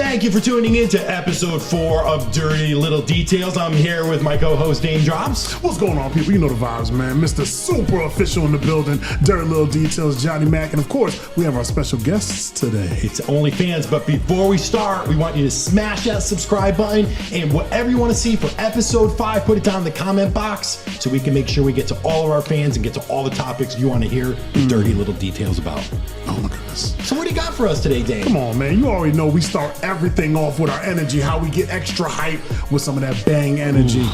Thank you for tuning in to episode 4 of Dirty Little Details. I'm here with my co-host Daym Drops. What's going on, people? You know the vibes, man. Mr. Super Official in the building. Dirty Little Details, Johnny Mac. And of course, we have our special guests today. It's OnlyFans, but before we start, we want you to smash that subscribe button and whatever you want to see for episode 5, put it down in the comment box so we can make sure we get to all of our fans and get to all the topics you want to hear the dirty little details about. Oh my goodness. So what do you got for us today, Daym? Come on, man. You already know we start everything off with our energy, how we get extra hype with some of that bang energy.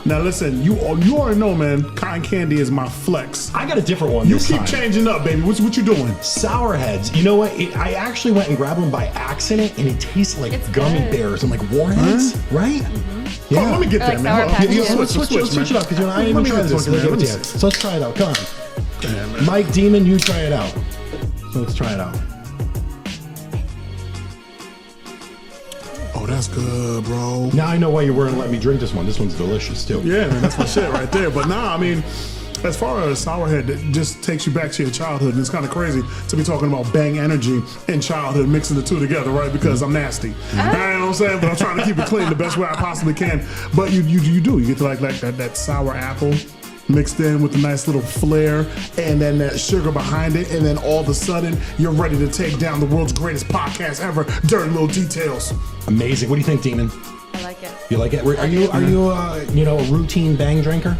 Now listen, you already know, man, cotton candy is my flex. I got a different one You this keep time. changing up, baby. What you doing? Sour Heads. You know what? I actually went and grabbed one by accident, and it tastes like gummy bears and like warheads, right? Oh, Yeah. let me get that, man. Hold on. Switch it up, because I didn't even try this one because I gave it to you. So let's try it out. Come on. Yeah, Mike Demon, you try it out. So let's try it out. Oh, that's good, bro. Now I know why you weren't letting me drink this one. This one's delicious too. Yeah, man, that's my shit right there. But nah, I mean, as far as Sourhead, it just takes you back to your childhood. And it's kind of crazy to be talking about bang energy and childhood, mixing the two together, right? Because I'm nasty. You know what I'm saying? But I'm trying to keep it clean the best way I possibly can. But you do. You get to like that sour apple mixed in with a nice little flair and then that sugar behind it. And then all of a sudden, you're ready to take down the world's greatest podcast ever, Dirty Little Details. Amazing. What do you think, Demon? I like it. You like it? Are you a routine bang drinker?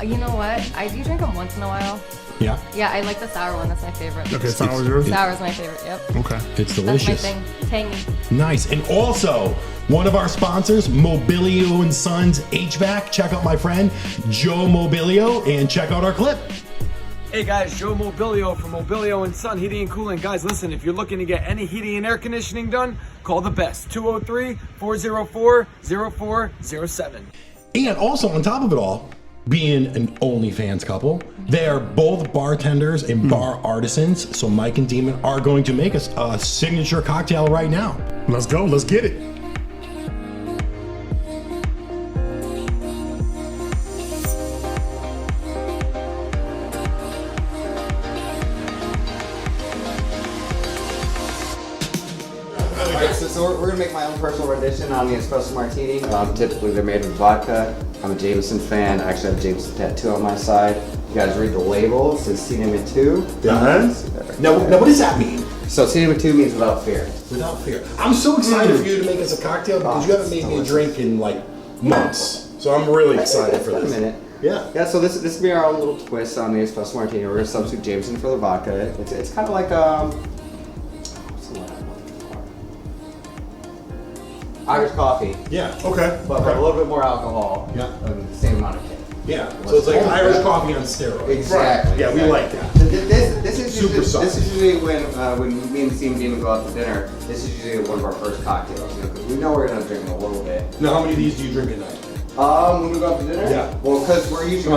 You know what? I do drink them once in a while. Yeah. Yeah, I like the sour one. That's my favorite. Okay, sour's yours? Sour's my favorite, yep. Okay. It's That's my delicious. thing. Tangy. Nice. And also, one of our sponsors, Mobilio and Sons HVAC. Check out my friend, Joe Mobilio, and check out our clip. Hey guys, Joe Mobilio from Mobilio and Son Heating and Cooling. Guys, listen, if you're looking to get any heating and air conditioning done, call the best, 203-404-0407. And also, on top of it all, being an OnlyFans couple, they are both bartenders and bar artisans. So Mike and Demon are going to make us a signature cocktail right now. Let's go. Let's get it. Alright, so we're gonna make my own personal rendition on the espresso martini. Typically they're made with vodka. I'm a Jameson fan. I actually have a Jameson tattoo on my side. You guys read the label. It says C-2. Now, what does that mean? So C-2 means without fear. Without fear. I'm so excited for you to make us a cocktail because you haven't made me a drink in like months. So I'm really excited for Wait this. a minute. Yeah. Yeah, so this will be our own little twist on the espresso martini. We're gonna substitute Jameson for the vodka. It's kind of like what's the word I'm looking for? Irish coffee, Yeah. Okay. but with a little bit more alcohol. Yeah. And the same amount of kick. Yeah. So it's like Irish coffee on steroids. Exactly. Yeah, we like that. This is Super usually, saucy. when me and Steve and Demon go out to dinner. This is usually one of our first cocktails, because we know we're gonna drink in a little bit. Now, how many of these do you drink at night? When we go out to dinner? Yeah. Well, because we're usually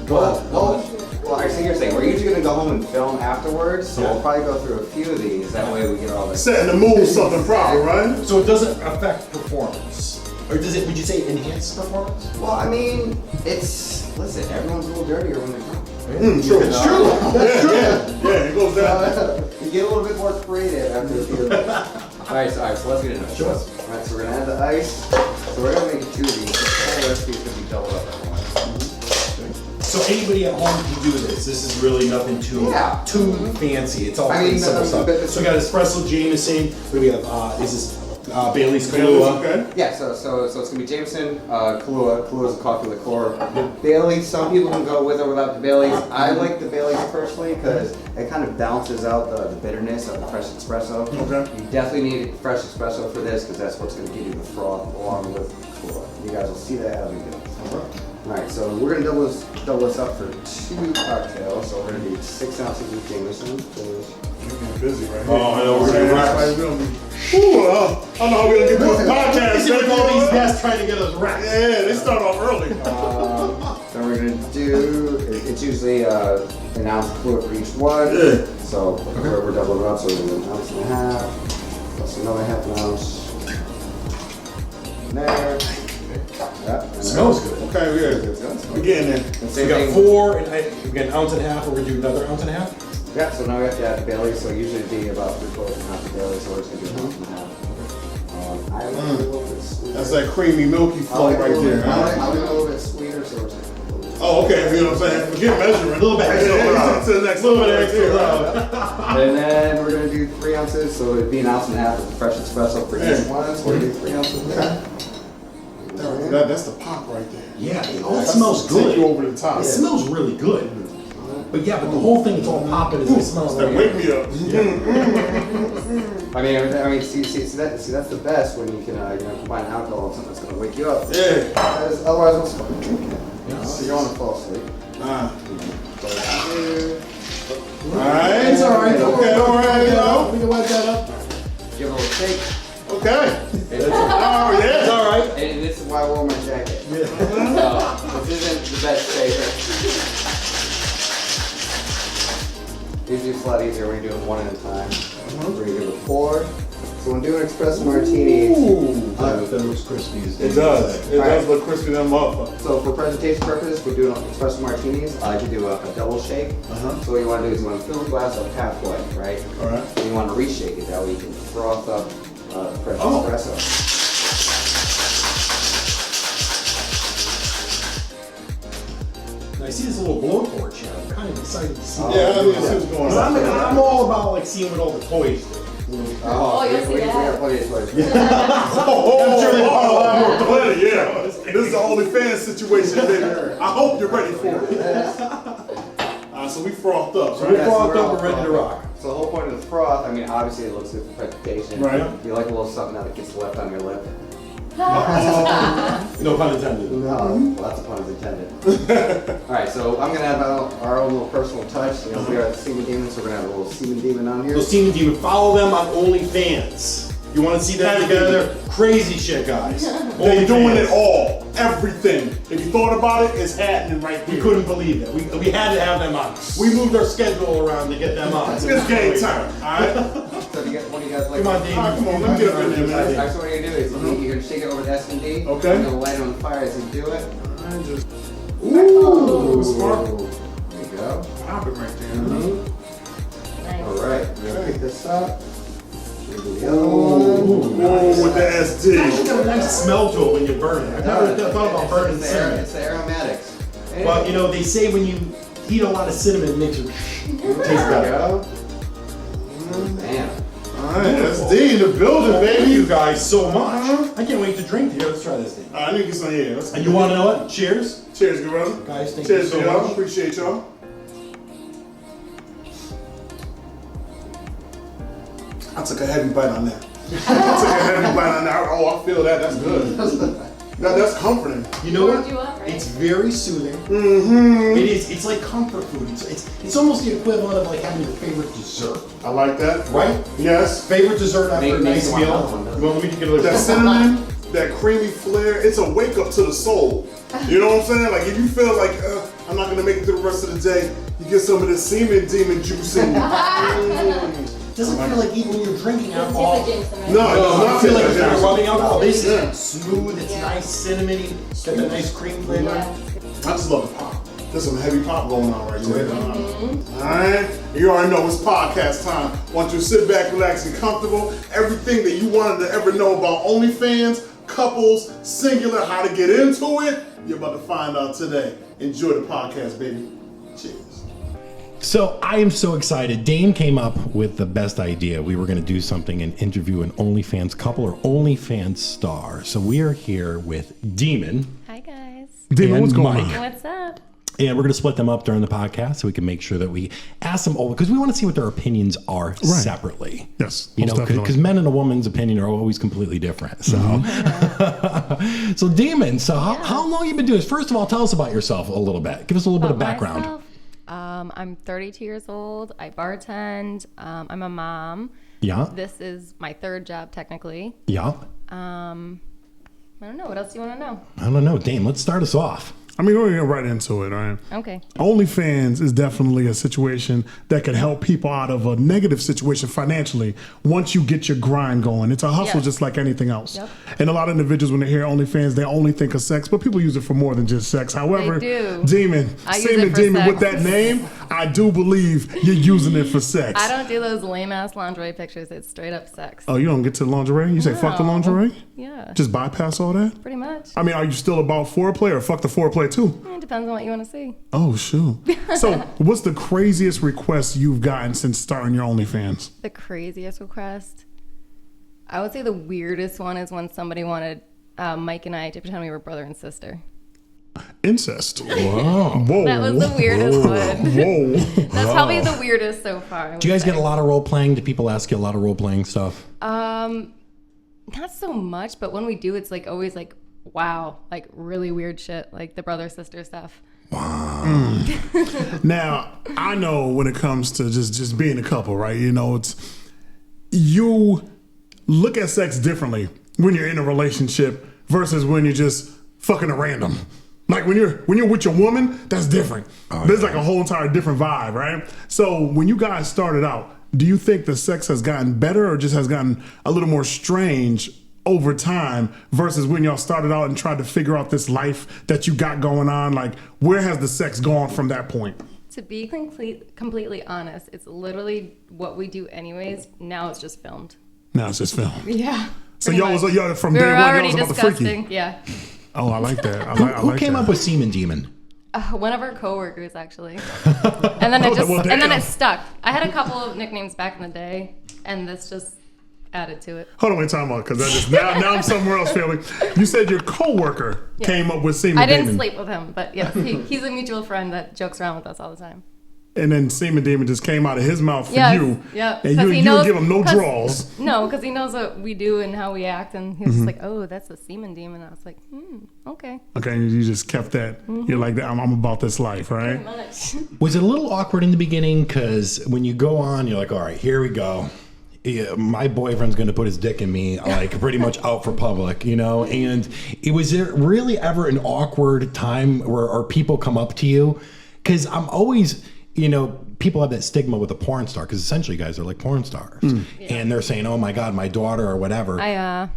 Go on. Well, I see you're saying we're usually gonna go home and film afterwards, so Yeah. we'll probably go through a few of these. That way we get all this. Setting the mood, something proper, right? So it doesn't affect performance, or does it? Would you say enhance performance? Well, I mean, listen, everyone's a little dirtier when they're drunk. True. It's true. That's true. Yeah, it goes down. You get a little bit more creative after a few of these. Alright, so let's get into it. Sure. Alright, so we're gonna add the ice. So we're gonna make 2 of these. The whole recipe is gonna be doubled up at once. So anybody at home can do this. This is really nothing too fancy. It's all pretty simple stuff. So we got espresso, Jameson. What do we have? Is this Bailey's Kahlua? Okay. Yeah, so it's gonna be Jameson, Kahlua. Kahlua is a coffee liqueur. Bailey's, some people can go with or without the Bailey's. I like the Bailey's personally because it kind of balances out the bitterness of the fresh espresso. Okay. You definitely need fresh espresso for this because that's what's gonna give you the froth along with Kahlua. You guys will see that as we go. Alright, so we're gonna double this up for 2 cocktails. So we're gonna do 6 ounces of Jameson. We're busy right here. Oh, I know, we're gonna I don't know how we're gonna get this podcast. Look at all these guests trying to get us wrapped. Yeah, they start off early. Then we're gonna do, it's usually an ounce of fluid for each one. So we're doubling it up, so we're gonna do 1.5 ounces, plus another 1/2 ounce. There. Yeah, and Smells good. Okay, again then. then So same we got thing. 4, and we got an ounce and a half, or we do another ounce and a half? Yeah, so now we have to add the Bailey, so usually it'd be about 3/4 ounce of Bailey, so we're just gonna do 1.5 ounces. I like it a little bit sweeter. That's that creamy, milky flow right there. I Huh? like it a little bit sweeter, so it's a little bit. Oh, okay. You know what I'm saying? Forget measuring. A little bit extra. To the next little bit extra. And then we're gonna do 3 ounces, so it'd be 1.5 ounces of fresh espresso for each one. So we're gonna do 3 ounces there. That's the pop right there. Yeah, it smells good. Take you over the top. It smells really good. But yeah, but the whole thing, it's all popping as it smells like. Wake me up. I mean, see, that's the best when you can, combine alcohol with something that's gonna wake you up. Yeah. Because otherwise, what's the point of drinking it? So you're gonna fall asleep. Alright, it's alright. Okay, alright. We can wipe that up. Give it a little shake. Okay. Oh, yeah, it's alright. And this is why I wore my jacket. This isn't the best shaker. Usually it's a lot easier when you're doing one at a time. We're gonna give it 4. So when doing espresso martini, That looks crispy. It does. It does look crispy than motherfucker. so for presentation purposes, we're doing espresso martinis. I like to do a double shake. So what you want to do is you want to fill the glass up halfway, right? Alright. And you want to reshake it. That way you can froth up fresh espresso. And I see this little blowtorch here. I'm kind of excited to see. Yeah, I mean, see what's going on. I'm all about like seeing what all the toys do. Oh, you'll see we that. got plenty of toys. Plenty, yeah. This is the OnlyFans situation, baby. I hope you're ready for it. So we frothed up, right? We're frothed up, we're ready to rock. So the whole point of the froth, I mean, obviously it looks good for presentation. Right. You like a little something that gets left on your lip. No pun intended. Lots of puns intended. Alright, so I'm gonna have our own little personal touch. You know, we are the Semen Demons, so we're gonna have a little Semen Demon on here. So Steven Demon, follow them on OnlyFans. You want to see them together? Crazy shit, guys. They're doing it all. Everything. If you thought about it, it's happening right We here. couldn't believe it. We had to have them on. We moved our schedule around to get them on. It's game time, alright? So what do you guys like? Come on, Daym. Come on, let me get up in there, man. Alright, so what you're gonna do is you're gonna shake it over the S&D. Okay. You're gonna light it on fire as you do it. Ooh, sparkle. There you go. Pop it right there. Nice. Alright, we're gonna pick this up. Here's the other one. Ooh, with the SD. It's got a nice smell to it when you burn it. I've never thought about burning cinnamon. It's the aromatics. But you know, they say when you eat a lot of cinnamon, it makes it taste There we better. go. Bam. Alright, SD in the building, Thank baby. you guys so much. I can't wait to drink here. Let's try this thing. I need to get some here. Let's And you want to know what? Cheers. Cheers, good brother. Guys, thank Cheers you to so y'all. much. Appreciate y'all. I took a heavy bite on that. Oh, I feel that. That's good. That's comforting. You know Warmed what? you up, right? It's very soothing. It is. It's like comfort food. It's almost the equivalent of like having your favorite dessert, I like that. right? Yes. Favorite dessert after a Makes nice me meal. want another one, You want me to get a That cinnamon, that creamy flair, it's a wake up to the soul. You know what I'm saying? Like if you feel like I'm not gonna make it through the rest of the day, you get some of this Semen Demon juice in you. Doesn't feel like even when you're drinking Doesn't alcohol. taste like Jameson, right? No, it does I not feel feel like like if you're that. rubbing alcohol. This Yeah. is smooth. It's Yeah. nice, cinnamony. Got that nice cream flavor. Yeah. I just love the pop. There's some heavy pop going on right there. Alright? You already know it's podcast time. Want you to sit back, relax, and comfortable. Everything that you wanted to ever know about OnlyFans, couples, singular, how to get into it, you're about to find out today. Enjoy the podcast, baby. Cheers. So I am so excited. Daym came up with the best idea. We were going to do something and interview an OnlyFans couple or OnlyFans star. So we are here with Demon. Hi guys. Demon, what's going Mike. on? What's up? And we're going to split them up during the podcast so we can make sure that we ask them all because we want to see what their opinions are separately. Yes, You most know, definitely. because men and a woman's opinion are always completely different. So, so Demon, so how long you been doing this? First of all, tell us about yourself a little bit. Give us a little bit of background. Myself, I'm 32 years old. I bartend. I'm a mom. Yeah. This is my 3rd job technically. Yeah. I don't know. What else do you want to know? I don't know. Daym, let's start us off. I mean, we're going to get right into it, all right? Okay. OnlyFans is definitely a situation that can help people out of a negative situation financially once you get your grind going. It's a hustle Yes. just like anything else. Yep. And a lot of individuals, when they hear OnlyFans, they only think of sex, but people use it for more than just sex. However, They do. Demon, I use Semen it for Demon, with sex. that name, I do believe you're using it for sex. I don't do those lame ass lingerie pictures. It's straight up sex. Oh, you don't get to the lingerie? You say fuck the No. lingerie? Yeah. Just bypass all that? Pretty much. I mean, are you still about foreplay or fuck the foreplay too? It depends on what you want to see. Oh, shoot. So, what's the craziest request you've gotten since starting your OnlyFans? The craziest request, I would say the weirdest one is when somebody wanted Mike and I to pretend we were brother and sister. Incest. Wow. Whoa. That was the weirdest one. Whoa. That's probably the weirdest so far. Do you guys get a lot of role playing? Do people ask you a lot of role playing stuff? Not so much, but when we do, it's like always like, wow, like really weird shit, like the brother sister stuff. Now, I know when it comes to just being a couple, right? You know, it's you look at sex differently when you're in a relationship versus when you're just fucking a random. Like when you're with your woman, that's different. There's like a whole entire different vibe, right? So when you guys started out, do you think the sex has gotten better or just has gotten a little more strange over time versus when y'all started out and tried to figure out this life that you got going on? Like, where has the sex gone from that point? To be completely honest, it's literally what we do anyways. Now it's just filmed. Now it's just film. Yeah. So pretty y'all much. y'all from We day were one, y'all already was about the disgusting. freaky. Yeah. Oh, I like that. Who came up with Semen Demon? One of our coworkers actually, and then it stuck. I had a couple of nicknames back in the day, and this just added to it. Hold on, wait, time out, because now I'm somewhere else, family. You said your coworker came up with Semen I didn't Demon. sleep with him, but yes, he's a mutual friend that jokes around with us all the time. And then Semen Demon just came out of his mouth for Yes, you. yeah. And 'Cause you he would knows- give him no 'cause- draws. No, because he knows what we do and how we act, and he was just like, "Oh, that's a semen demon." I was like, okay." Okay, and you just kept that. You're like, I'm about this life, right? Pretty much. Was it a little awkward in the beginning? Because when you go on, you're like, all right, here we go. Yeah, my boyfriend's going to put his dick in me, like pretty much out for public, you know? And was there really ever an awkward time where or people come up to you? Because I'm always, you know, people have that stigma with a porn star because essentially you guys are like porn stars. And they're saying, oh my God, my daughter or whatever.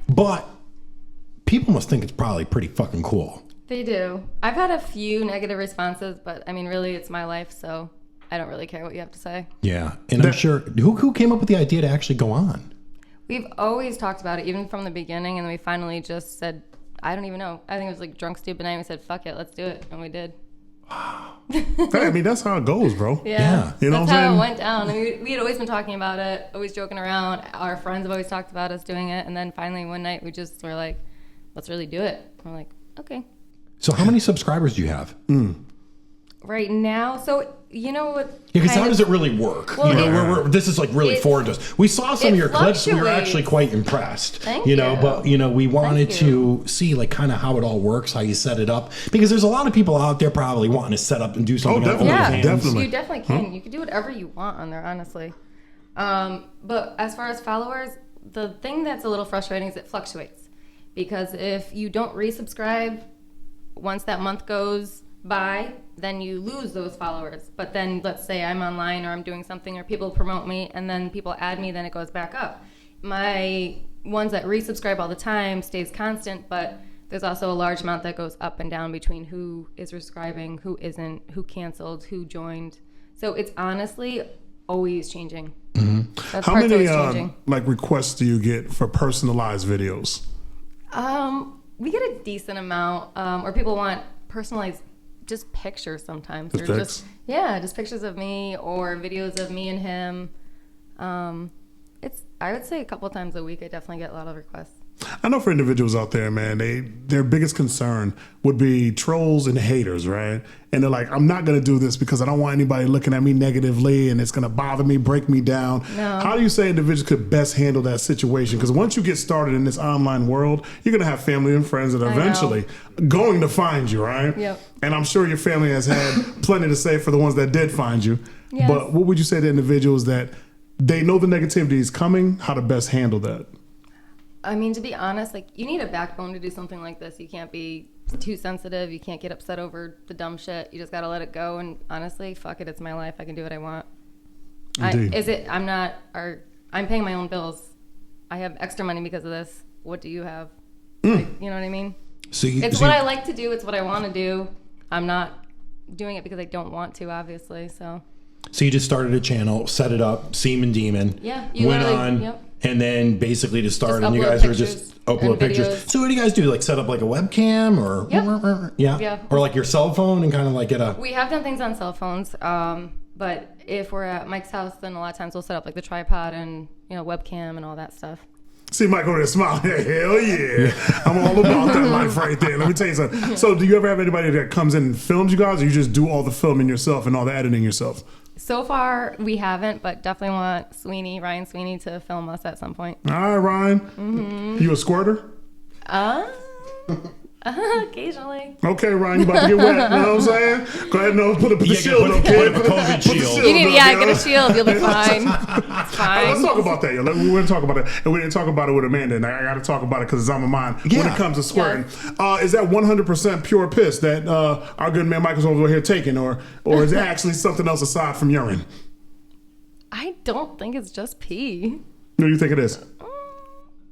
But people must think it's probably pretty fucking cool. They do. I've had a few negative responses, but I mean, really, it's my life, so I don't really care what you have to say. Yeah. And I'm sure, who came up with the idea to actually go on? We've always talked about it, even from the beginning, and we finally just said, I don't even know. I think it was like drunk, stupid night. We said, fuck it, let's do it. And we did. I mean, that's how it goes, bro. Yeah. You know That's what I'm how saying? it went down. I mean, we had always been talking about it, always joking around. Our friends have always talked about us doing it. And then finally one night we just were like, let's really do it. We're like, okay. So how many subscribers do you have? Right now, so you know what? Yeah, because how does it really work? Well, you know, this is like really foreign to us. We saw some of your clips. We were actually quite impressed. Thank you know, you. but you know, we wanted Thank to see like kind of how it all works, how you set it up, because there's a lot of people out there probably wanting to set up and do something. definitely. on Yeah, OnlyFans. Definitely. you definitely can. You can do whatever you want on there, honestly. But as far as followers, the thing that's a little frustrating is it fluctuates. Because if you don't resubscribe, once that month goes by, then you lose those followers. But then let's say I'm online or I'm doing something or people promote me and then people add me, then it goes back up. My ones that resubscribe all the time stays constant, but there's also a large amount that goes up and down between who is subscribing, who isn't, who canceled, who joined. So it's honestly always changing. That How part's many always changing. like requests do you get for personalized videos? We get a decent amount, or people want personalized just pictures sometimes. Just or pics? just pictures of me or videos of me and him. I would say a couple of times a week I definitely get a lot of requests. I know for individuals out there, man, their biggest concern would be trolls and haters, right? And they're like, I'm not going to do this because I don't want anybody looking at me negatively and it's going to bother me, break me down. No. How do you say individuals could best handle that situation? Because once you get started in this online world, you're going to have family and friends that are I know. eventually going to find you, right? Yep. And I'm sure your family has had plenty to say for the ones that did find you. Yes. But what would you say to individuals that they know the negativity is coming, how to best handle that? I mean, to be honest, like you need a backbone to do something like this. You can't be too sensitive. You can't get upset over the dumb shit. You just got to let it go. And honestly, fuck it. It's my life. I can do what I want. Indeed. I'm paying my own bills. I have extra money because of this. What do you have? Like, you know what I mean? It's what I like to do. It's what I want to do. I'm not doing it because I don't want to, obviously. So So you just started a channel, set it up, Semen Demon. Yeah, went on, yep. and then basically to start, and you upload guys were pictures just upload and pictures. videos. So what do you guys do? Like set up like a webcam or Yeah. or like your cell phone and kind of like get a. We have done things on cell phones, but if we're at Mike's house, then a lot of times we'll set up like the tripod and webcam and all that stuff. See Mike over there smiling. Hell yeah. I'm all about that life right there. Let me tell you something. So do you ever have anybody that comes in and films you guys, or you just do all the filming yourself and all the editing yourself? So far, we haven't, but definitely want Ryan Sweeney, to film us at some point. All right, Ryan. You a squirter? Occasionally. Okay, Ryan, you about to get wet. You know what I'm saying? Go ahead and put the shield up, put kid. a COVID shield. You need, up, get a shield. You'll be fine. It's fine. Let's talk about that. Yo. We're going to talk about it. And we didn't talk about it with Amanda. And I got to talk about it because it's on my mind when it comes to squirting. Is that 100% pure piss that our good man Michael's over here taking? Or is it actually something else aside from urine? I don't think it's just pee. What do you think it is?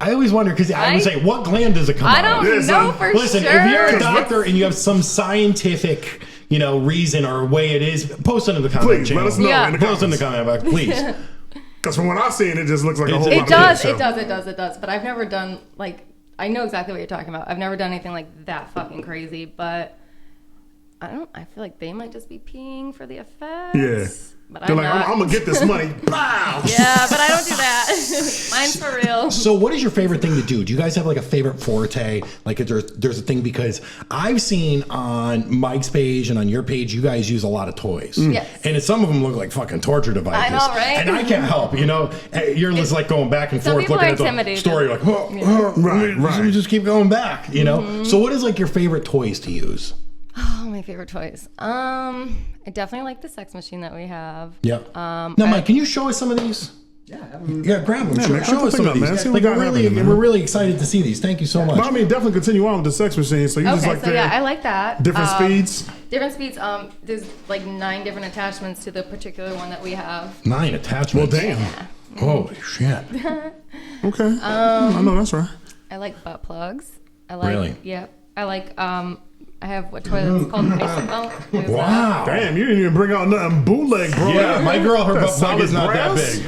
I always wonder because I would say, what gland does it come I out of? don't know for Listen, sure. if you're a doctor and you have some scientific, reason or way it is, post it in the comment Please, channel. let us know in the Post in the comments. comment box, please. Because from what I've seen, it just looks like a whole lot It of does. piss, It does. But I've never done I know exactly what you're talking about. I've never done anything like that fucking crazy. But I feel like they might just be peeing for the effects. Yeah. But They're like, I'm going to get this money. Bow! Yeah, but I don't do that. Mine's for real. So what is your favorite thing to do? Do you guys have like a favorite forte? Like there's a thing, because I've seen on Mike's page and on your page, you guys use a lot of toys. Yes. And some of them look like fucking torture devices. I know, right? And I can't help, You're just like going back and Some forth people looking are at the intimidated. story. You're like, Right. Let me just keep going back, So what is like your favorite toys to use? Oh, my favorite toys. I definitely like the sex machine that we have. Yeah. Now, Mike, can you show us some of these? Yeah, grab them. man, show us some of man. these. See what Like, we got happening, man. we're really excited to see these. Thank you so much. But I mean, definitely continue on with the sex machine. So you just Okay, like so that. I like that. Different speeds. Different speeds. There's like 9 different attachments to the particular one that we have. 9 attachments. Well, damn. Holy shit. Okay. I know that's right. I like butt plugs. I like. Really? Yeah. I like. I have what toy that's called Mason Belt. Wow. Damn, you didn't even bring out nothing bootleg, bro. Yeah, my girl, her butt plug is not that brass? big.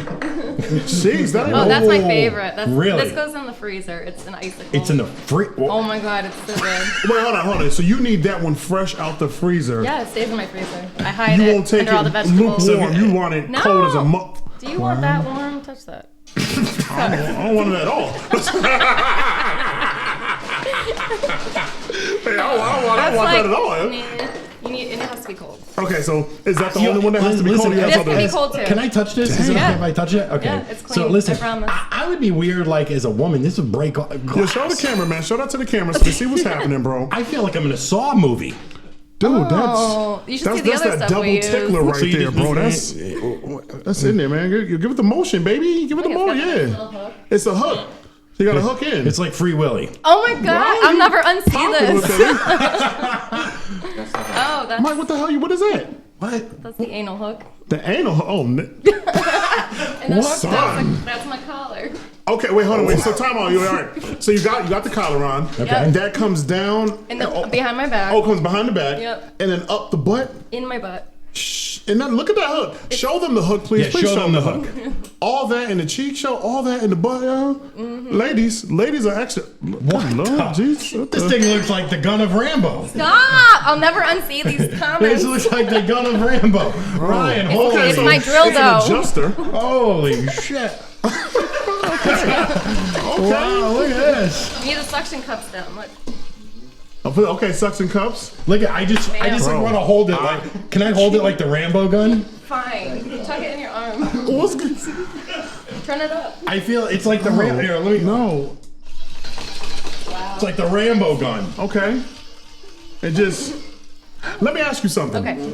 Jeez, that ain't Oh, that's my Oh, favorite. really? This goes in the freezer. It's an icicle. It's in the Oh my god, it's so good. Wait, hold on. So you need that one fresh out the freezer. Yeah, it stays in my freezer. I hide You it won't take under all the it vegetables. lukewarm. You want it No. cold as a month. Do you want that warm? Touch that. I don't want it at all. Hey, I don't want that at all. It has to be cold. Okay, so is that the only one that has to be Listen, cold? You It have has to something be cold too. Can I touch this? Is it okay Yeah. if I touch it? Okay. Yeah, it's So clean. listen, I promise. I would be weird, like as a woman, this would break. Yeah, show the camera, man. Show that to the camera so we see what's happening, bro. I feel like I'm in a Saw movie. Dude, Oh, you should see the that's other that stuff double we use. tickler right So you there, just- bro. That's in there, man. Give it the motion, baby. Give it the It's got motion, that yeah. little hook. It's a hook. So you got to hook in. It's like Free Willy. Oh my god, Bro, I'll you never unsee popping with this. that. Oh, that's, Mike, what the hell? What is that? What? that's the anal hook. The anal hook. Oh, And that's, that's my collar. okay. Wait, hold on. Wait. So time out. You all right? So you got the collar on. Okay. Yep. That comes down. And behind my back. Oh, it comes behind the back. Yep. And then up the butt. In my butt. And then look at that hook. Show them the hook, please. Yeah, Please show them the hook. All that in the cheek. Show all that in the butt, yo. Ladies are extra. What Lord, the- jeez. What This the- thing looks like the gun of Rambo. Stop! I'll never unsee these This comments. looks like the gun of Rambo. Ryan, holy, It's my drill it's dough. an adjuster. holy shit. Wow, look at this. You need the suction cups down. Look. Okay, suction cups. Look at I just like Bro. want to hold it like can I hold it like the Rambo gun? Fine. Tuck it in your arm. What's good? Turn it up. I feel it's like the Rambo. Here, let me No. It's like the Rambo gun. Okay. It just. Let me ask you something. Okay.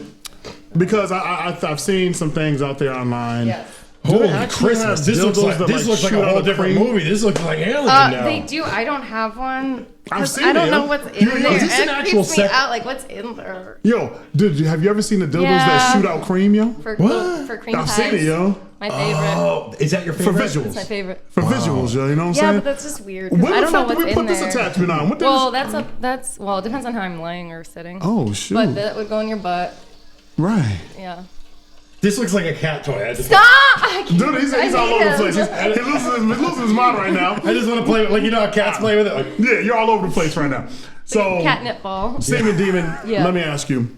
Because I've seen some things out there online. Yes. Do they Holy actually Christmas! have This looks dildos like that, this looks like shoot a whole out different cream? movie. This looks like Alien now. They do. I don't have one. I've 'cause seen I don't it. know what's in Yo, there. is this an It actual creeps me sex- out. Like, what's in there? Yo, dude, have you ever seen the dildos Yeah. that shoot out cream, yo? For What? for cream I've pies. seen it, yo. My favorite. Oh, is that your For favorite? visuals. It's my favorite. For visuals, yo. You know what I'm Yeah, saying? but that's just weird. 'cause When I the don't know fuck did what's we in put this there. attachment on? What Well, this? it depends on how I'm laying or sitting. Oh, shoot. But that would go in your butt. Right. Yeah. This looks like a cat toy. I just, Stop! Dude, he's all over the place. He's losing his mind right now. I just want to play with, like, you know how cats play with it? Like, Yeah, you're all over the place right now. So, Catnip ball. Semen Demon, Yeah. let me ask you.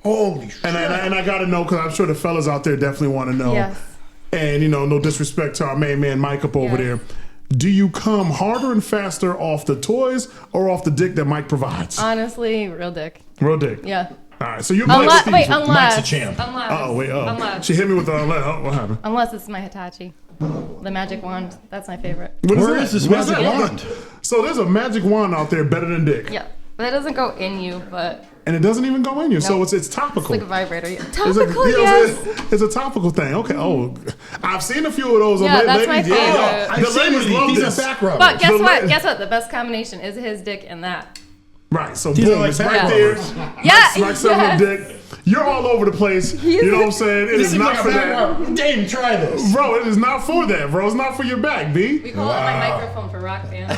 holy shit. And I got to know, because I'm sure the fellas out there definitely want to know. Yes. And, no disrespect to our main man Mike up over there. Do you come harder and faster off the toys or off the dick that Mike provides? Honestly, real dick. Real dick. Yeah. All right, so you're Unless, Steve. wait, unless. Mike's a champ. Unless. She hit me with the unless. Oh, what happened? Unless it's my Hitachi. The magic wand. That's my favorite. Where is this magic wand? So there's a magic wand out there better than dick. Yeah. But it doesn't go in you, but And it doesn't even go in you, so Nope. it's topical. it's like a vibrator. Yeah. It's a- Topical, yeah, yes. it's a topical thing. Okay. Oh, I've seen a few of those. Yeah, that's ladies, my favorite. I've the seen ladies love these are this. back rubbers. But guess The what? la- Guess what? The best combination is his dick and that. Right. So These are boom, like it's back right there. rubbers. Yeah. Mike's sucking dick. You're all over the place. You know what I'm saying? It This is is not like for a back that. rubber. Dame, try this. Bro, it is not for that, bro. It's not for your back, B. We call it my microphone for rock band.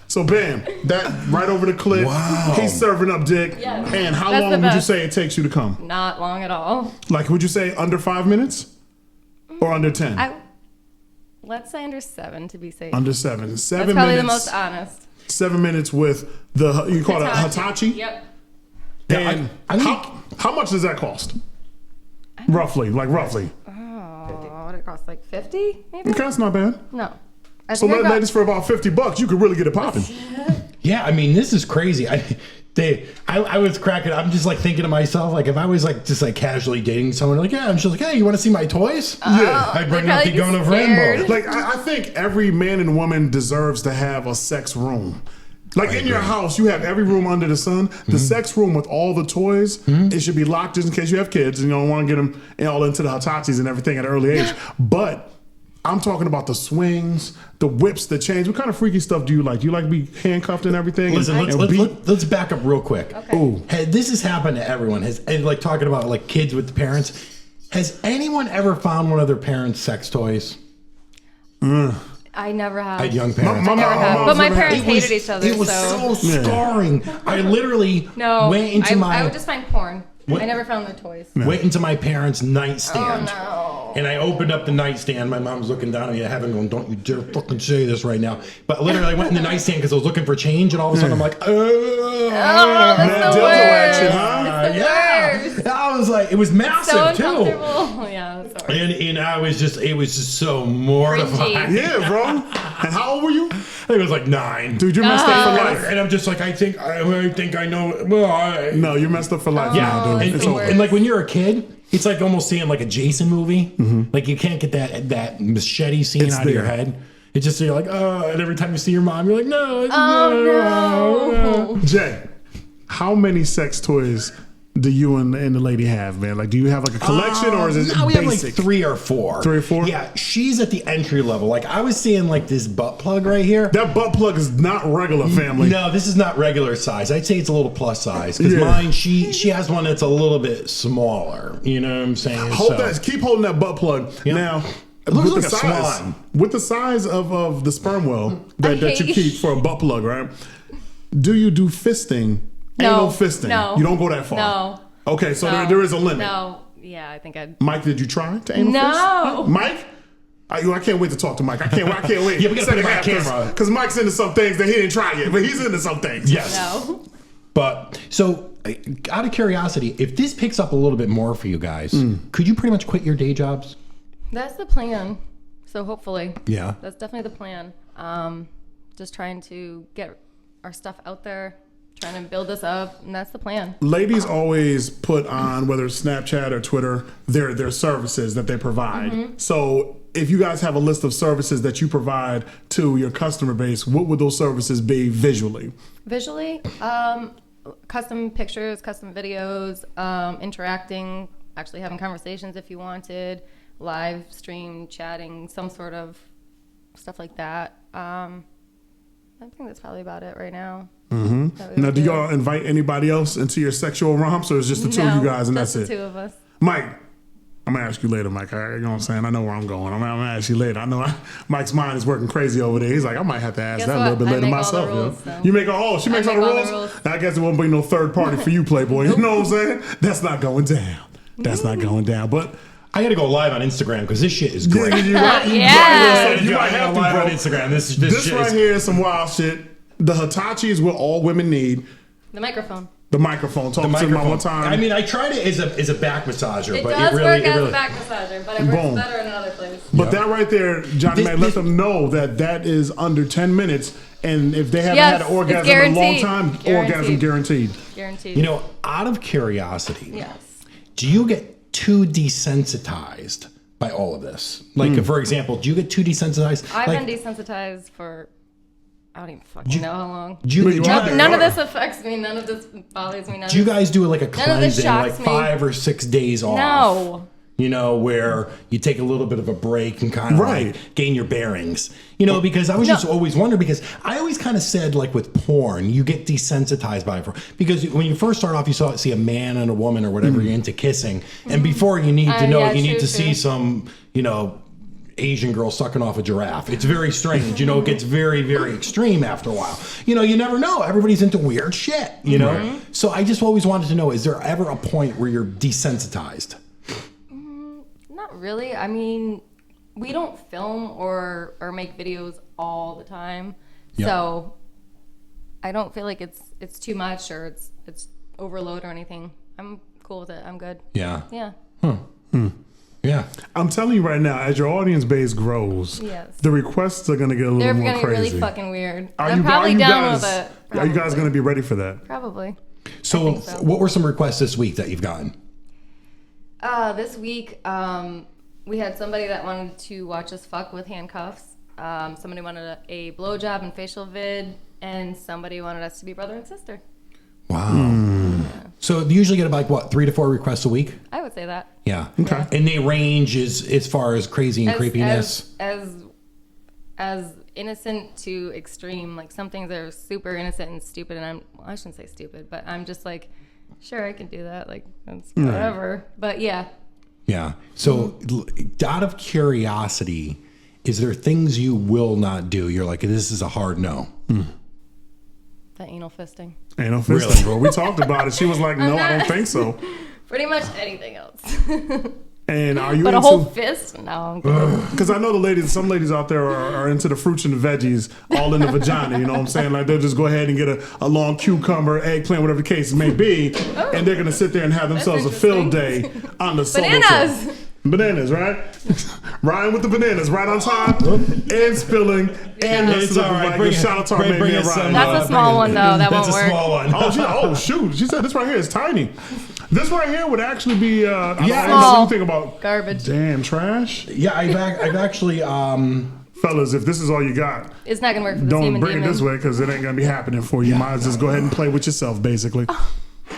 So bam, that right over the clip. Wow. He's serving up dick. Yeah. And how That's long the would you best. say it takes you to come? Not long at all. Like, would you say under 5 minutes or under 10? Let's say under 7 to be safe. Under 7. 7 That's probably minutes. the most honest. 7 minutes with the you call it a Hitachi. Yep. And I think- how much does that cost? Roughly, like roughly. Oh, what did it cost? Like 50, maybe? Okay, that's not bad. No. I So think I got- ladies, for about $50, you could really get it popping. Yeah, I mean, this is crazy. I was cracking. I'm just like thinking to myself, like if I was like just like casually dating someone, like yeah, I'm just like, hey, you want to see my toys? Yeah. I'd bring they'd up the probably gun be of Rambo. scared. Like I think every man and woman deserves to have a sex room. Like in your house, you have every room under the sun. The sex room with all the toys, it should be locked just in case you have kids and you don't want to get them all into the Hitachis and everything at an early age. But I'm talking about the swings, the whips, the chains. What kind of freaky stuff do you like? Do you like to be handcuffed and everything? Listen, and let's back up real quick. Okay. Ooh. Hey, this has happened to everyone. And like talking about like kids with the parents. Has anyone ever found one of their parents' sex toys? I never have. I had young parents. My Never have. mom's But my never had- parents hated each other. It was so scarring. I literally No. went into I would just find porn. What? I never found their toys. went into my parents' nightstand. Oh, no. And I opened up the nightstand. My mom's looking down at me, having going, "Don't you dare fucking say this right now!" But literally, I went in the nightstand because I was looking for change, and all of a sudden, I'm like, Oh, Mad that's the dildo worst. action, huh? It's the yeah. worst. I was like, it was So massive too. uncomfortable. Yeah, that's the worst. And I was just, it was just so mortifying. Cringy. Yeah, bro. And how old were you? I think it was like 9. Dude, you're messed up for life. And I'm just like, I think I know. Well, No, you're messed up for life. yeah. now, dude. And, It's the over. worst. and like when you're a kid, it's like almost seeing like a Jason movie. Like you can't get that machete scene It's out of your there. head. It's just you're like, oh, and every time you see your mom, you're like, no. Oh, no. Jay, how many sex toys do you and the lady have, man? Like, do you have like a collection or is it No, we have like basic? 3 or 4. 3 or 4? Yeah, she's at the entry level. Like I was seeing like this butt plug right here. That butt plug is not regular, family. No, this is not regular size. I'd say it's a little plus size because Yeah. mine, she has one that's a little bit smaller. You know what I'm saying? Hold that. Keep holding that butt plug. Yep. Now, It looks with like the a size, swan. with the size of the sperm well that you hate- keep for a butt plug, right? Do you do fisting? No. Anal fisting? No. You don't go that far. No. Okay, so No. there is a limit. No. Yeah, I think I'd. Mike, did you try to anal No. fist? Mike? I can't wait to talk to Mike. I can't wait. Yeah, we gotta put him on camera. Because Mike's into some things that he didn't try yet, but he's into some things. Yes. No. But so, out of curiosity, if this picks up a little bit more for you guys, could you pretty much quit your day jobs? That's the plan. So hopefully. Yeah. That's definitely the plan. Just trying to get our stuff out there, trying to build this up, and that's the plan. Ladies always put on, whether it's Snapchat or Twitter, their services that they provide. So if you guys have a list of services that you provide to your customer base, what would those services be visually? Visually, custom pictures, custom videos, interacting, actually having conversations if you wanted, live stream, chatting, some sort of stuff like that. I think that's probably about it right now. Now, do y'all invite anybody else into your sexual romps, or is just the two of you guys and that's just it? the 2 of us. Mike, I'm gonna ask you later, Mike. You know what I'm saying? I know where I'm going. I'm gonna ask you later. I know Mike's mind is working crazy over there. He's like, I might have to ask Guess that a little what? bit I later make all myself. the yo. rules, so. You make she makes all make the all rules. the rules. I guess it won't be no third party for you, Playboy. You know what I'm saying? That's not going down. That's not going down. But I gotta go live on Instagram because this shit is great. you might have to, live bro. on Instagram. This This shit right is, here is some wild shit. The Hitachi is what all women need. The microphone. The microphone. Talk to me one time. I mean, I tried it as a back massager, It but does it really, work it as really a back massager, but it works Boom. better in another place. But that right there, Johnny, man, let them know that is under 10 minutes. And if they haven't had an orgasm in a long time, orgasm guaranteed. Guaranteed. You know, out of curiosity, Yes. do you get too desensitized by all of this? Like, for example, do you get too desensitized? I've like, been desensitized for I don't even fucking know how long. None None of this affects me. None of this bothers me. Do you guys do like a of this cleansing, like shocks me. 5 or 6 days off? No. You know, where you take a little bit of a break and kind of like gain your bearings. You know, because I was just always wondering, because I always kind of said, like with porn, you get desensitized by it. Because when you first start off, you see a man and a woman or whatever you're into kissing. And before you need to know, yeah, you need true, to see some, you know, Asian girl sucking off a giraffe. It's very strange. You know, it gets very, very extreme after a while. You know, you never know. Everybody's into weird shit, you know? So I just always wanted to know, is there ever a point where you're desensitized? Not really. I mean, we don't film or make videos all the time. Yeah. So I don't feel like it's too much or it's overload or anything. I'm cool with it. I'm good. Yeah. Yeah. Yeah. I'm telling you right now, as your audience base grows, Yes. the requests are going to get a little They're more gonna be crazy. really fucking weird. Are I'm you- probably are you down guys, with it. Are you guys Probably. going to be ready for that? Probably. So, think so. what were some requests this week that you've gotten? This week, we had somebody that wanted to watch us fuck with handcuffs. Somebody wanted a blowjob and facial vid, and somebody wanted us to be brother and sister. Wow. So you usually get about, what, 3 to 4 requests a week? I would say that. Yeah. Okay. And they range as far as crazy and creepiness. As innocent to extreme. Like some things are super innocent and stupid, and I shouldn't say stupid, but I'm just like, sure, I can do that. Like that's whatever. But yeah. Yeah. So, out of curiosity, is there things you will not do? You're like, this is a hard no. The anal fisting. Ain't no fisting, bro. We talked about it. She was like, no, I don't think so. Pretty much anything else. And are you But into... a whole fist? No, I'm good. Because I know some ladies out there are into the fruits and the veggies, all in the vagina. You know what I'm saying? Like they'll just go ahead and get a long cucumber, eggplant, whatever the case may be, and they're gonna sit there and have themselves a field day on the solo Bananas! trip. Bananas, right? Ryan with the bananas, right on time, and spilling, and It's all right. Bring shout out to our bring baby and us some, Ryan. That's a small one, though. That That's won't work. a small one. Oh shoot! She said this right here is tiny. This right here would actually be. I don't know Small. what you think about Garbage. damn trash, Yeah, I've actually, fellas. If this is all you got, It's not gonna work for the don't semen bring demon. it this way because it ain't gonna be happening for you. Might as well just go ahead and play with yourself, basically.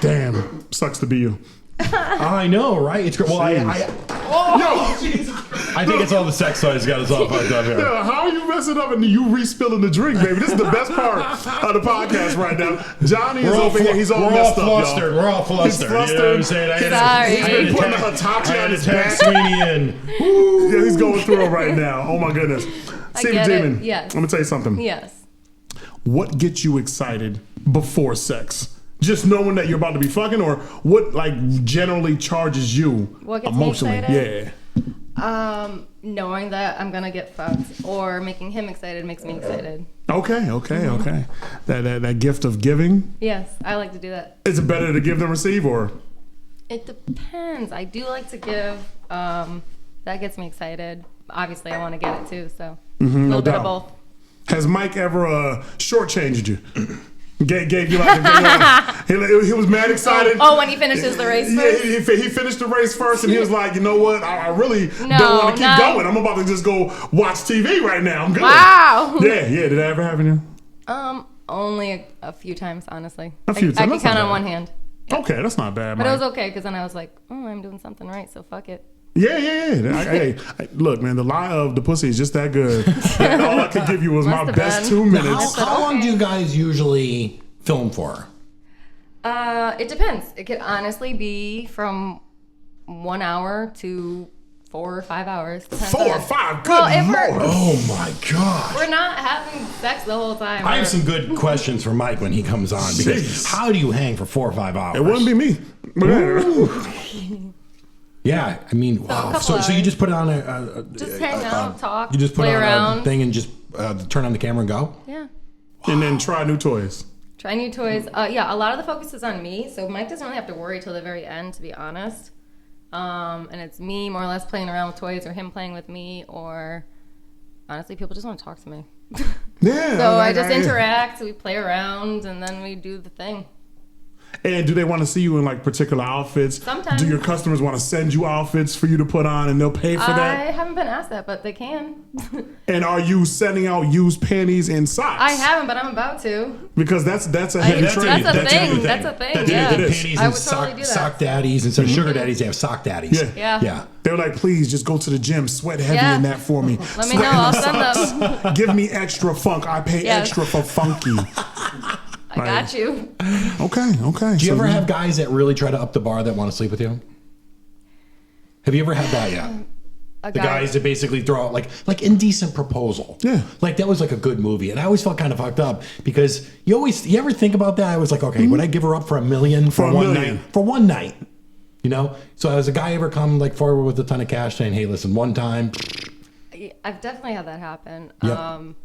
Damn, sucks to be you. I know, right? It's great. Well, I think it's all the sex toys got us all fucked up here. Yeah, how are you messing up and you re-spilling the drink, baby? This is the best part of the podcast right now. Johnny is over here. He's all messed up, flustered. y'all. We're all flustered. He's You know what I'm saying? I Sorry. He's been putting the Hitachi on his back. Sweeney in. Yeah, he's going through it right now. Oh my goodness. Steven get it. Daym, Yes. I'm gonna tell you something. Yes. What gets you excited before sex? Just knowing that you're about to be fucking, or what like generally charges you What gets me emotionally? excited? Yeah. Knowing that I'm gonna get fucked or making him excited makes me excited. Okay. That gift of giving. Yes, I like to do that. Is it better to give than receive, or? It depends. I do like to give. That gets me excited. Obviously, I want to get it too. So a little bit of doubt. both. Has Mike ever shortchanged you? Gave you like he was mad excited. Oh, when he finishes the race first? Yeah, he finished the race first, and he was like, you know what? I really don't No, want to keep no. going. I'm about to just go watch TV right now. I'm good. Wow. Yeah. Did that ever happen to you? Only a few times, hononestly. A few I times, can that's count not on bad. one hand. Okay, that's not bad, But Mike. it was okay because then I was like, oh, I'm doing something right, so fuck it. Yeah. Hey, look, man, the lie of the pussy is just that good. And all I could give you was my Must have best been. 2 minutes. How long do you guys usually film for? It depends. It could honestly be from 1 hour to 4 or 5 hours. Depends 4 or on- 5, good Well, if we're- lord. Oh my god. We're not having sex the whole time. I have We're- some good questions for Mike when he comes on, because Jeez. how do you hang for 4 or 5 hours? It wouldn't be me. Yeah, I mean, wow. So you just put it on just hang out, talk, you just put play on around. a thing and just turn on the camera and go? Yeah. And then try new toys. Try new toys. Yeah, a lot of the focus is on me, so Mike doesn't really have to worry till the very end, to be honest. And it's me more or less playing around with toys, or him playing with me, or honestly, people just want to talk to me. Yeah. So I just interact, we play around, and then we do the thing. And do they want to see you in like particular outfits? Sometimes. Do your customers want to send you outfits for you to put on and they'll pay for that? I haven't been asked that, but they can. And are you sending out used panties and socks? I haven't, but I'm about to. Because that's a heavy That's trade. a thing. That's a thing. Yeah. Panties I and would totally do that. sock daddies. Instead of sugar daddies, they have sock daddies. Yeah. Yeah. They're like, please just go to the gym, sweat heavy Yeah. in that for me. Let me know. I'll send them. Give me extra funk. I pay Yes. extra for funky. I got you. Okay. Do you ever have guys that really try to up the bar that want to sleep with you? Have you ever had that yet? The guys that basically throw out like Indecent Proposal. Yeah. Like that was like a good movie. And I always felt kind of fucked up because you ever think about that? I was like, okay, would I give her up for $1 million for a one million. night? For one night. You know? So has a guy ever come like forward with a ton of cash saying, hey, listen, one time? I've definitely had that happen. Yep.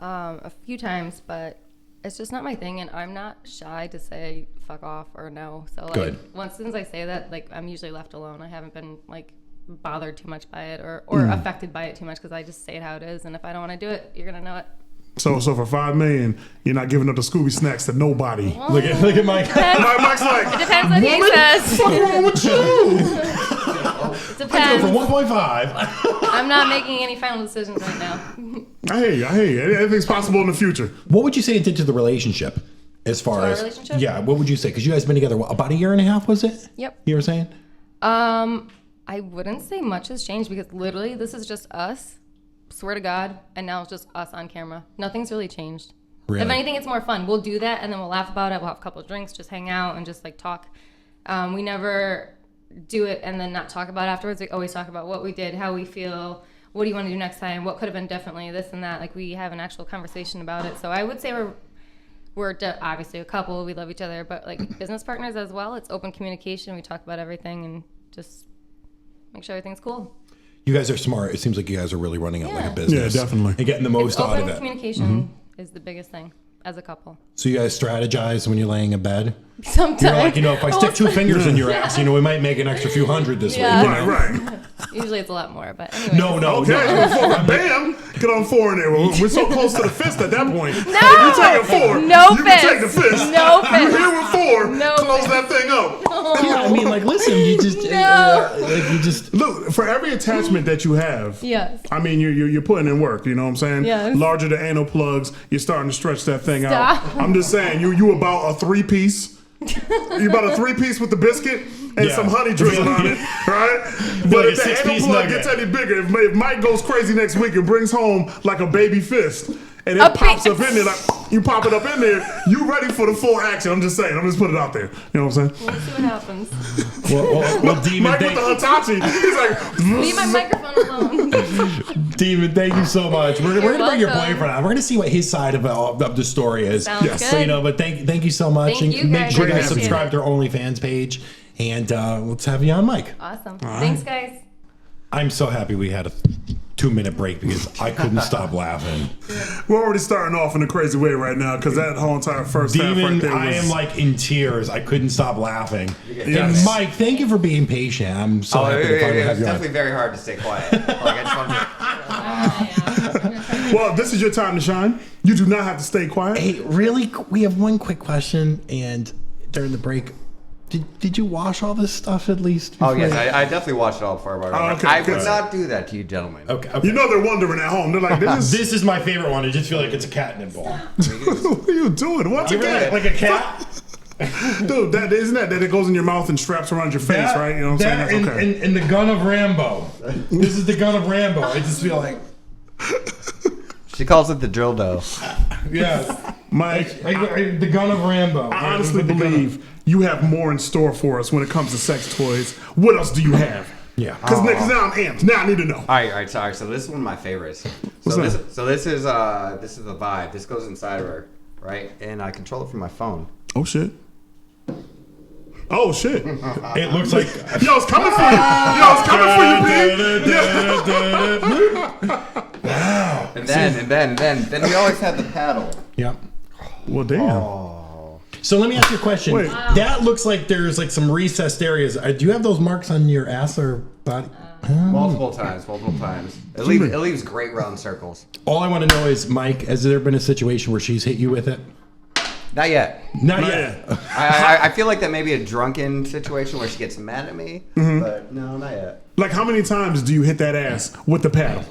A few times, but it's just not my thing, and I'm not shy to say fuck off or no. So like Good. once since I say that, like I'm usually left alone. I haven't been like bothered too much by it or affected by it too much because I just say it how it is, and if I don't want to do it, you're gonna know it. So for $5 million, you're not giving up the Scooby snacks to nobody. Look at Mike. Mike's like, It depends what he says. what's wrong with you? It I do it depends. for 1.5. I'm not making any final decisions right now. I hear you. Anything's possible in the future. What would you say it did to the relationship? As far To our as relationship? yeah, what would you say? Because you guys been together about a year and a half, was it? Yep. You were saying? I wouldn't say much has changed because literally this is just us. Swear to God, and now it's just us on camera. Nothing's really changed. Really? If anything, it's more fun. We'll do that, and then we'll laugh about it. We'll have a couple of drinks, just hang out, and just like talk. We never do it and then not talk about it afterwards. We always talk about what we did, how we feel, what do you want to do next time, what could have been differently, this and that. Like we have an actual conversation about it. So I would say we're obviously a couple. We love each other, but like business partners as well. It's open communication. We talk about everything and just make sure everything's cool. You guys are smart. It seems like you guys are really running it like a Yeah. business. Yeah, definitely. And getting the most out of Open it. communication is the biggest thing as a couple. So you guys strategize when you're laying in bed? Sometimes. You're like, if I stick 2 fingers in your ass, we might make an extra few hundred this Yeah. week. you know? Right. Usually it's a lot more, but anyway. No. Okay, bam! Get on 4 in there. We're so close to the fist at that point. No! If you take a 4, No you can take the fist. fist. No fist. You're here with 4. No close fist. that thing up. Yeah, I mean, like, listen, you just, you just. Look, for every attachment that you have, Yes. I mean, you're putting in work. You know what I'm saying? Yes. Larger the anal plugs, you're starting to stretch that thing Stop. out. I'm just saying, you about a 3-piece. You about a 3-piece with the biscuit and Yeah. some honey drizzle on it, right? Like But a if the 6-piece anal plug nugget. gets any bigger, if Mike goes crazy next week and brings home like a baby fist, and it A pops big- up in there, like you pop it up in there, you ready for the full action. I'm just saying. I'm just putting it out there. You know what I'm saying? We'll see what happens. Well, Demon, Mike with the Hitachi, he's like, Leave my microphone alone. Demon, thank you so much. We're going to bring your welcome. boyfriend on. We're going to see what his side of the story is. Sounds Yes. good. So, but thank you so much. Thank you, and make guys. sure you Great guys having you. subscribe to our OnlyFans page. And let's have you on, Mike. Awesome. Thanks, guys. I'm so happy we had a 2-minute break because I couldn't stop laughing. we're already starting off in a crazy way right now because that whole entire first half Demon, right there I was. am like in tears. I couldn't stop laughing. Yes. And Mike, thank you for being patient. I'm so happy to finally It's have you definitely on. very hard to stay quiet. Like, I just want to. Well, this is your time to shine. You do not have to stay quiet. Hey, really, we have one quick question. And during the break, did you wash all this stuff at least? Oh, yes, before- I dedefinitely watched it all before I brought it over. okay, I good. would not do that to you, gentlemen. Okay. You know they're wondering at home. They're like, This is my favorite one. I just feel like it's a catnip ball. what are you doing? Once You ever again, like a cat? dude, isn't that it goes in your mouth and straps around your face, right? You know what I'm saying? That That's okay. and the gun of Rambo. This is the gun of Rambo. I just feel like, She calls it the drill dough. yeah. Mike, The gun of Rambo. I honestly believe you have more in store for us when it comes to sex toys. What else do you have? Yeah. Because now I'm amped. Now I need to know. All right. Sorry. So this is one of my favorites. What's So that? this is the Vibe. This goes inside of her, right? And I control it from my phone. Oh shit. Oh shit! It looks like Yo, it's coming for you. Yo, it's coming for you, B. wow. And then we always had the paddle. Yeah. Well, damn. So let me ask you a question. Wait. That looks like there's like some recessed areas. Do you have those marks on your ass or body? Multiple times. It leaves great round circles. All I want to know is, Mike, has there been a situation where she's hit you with it? Not yet. Not yet. I feel like that may be a drunken situation where she gets mad at me, but no, not yet. Like, how many times do you hit that ass with the paddle?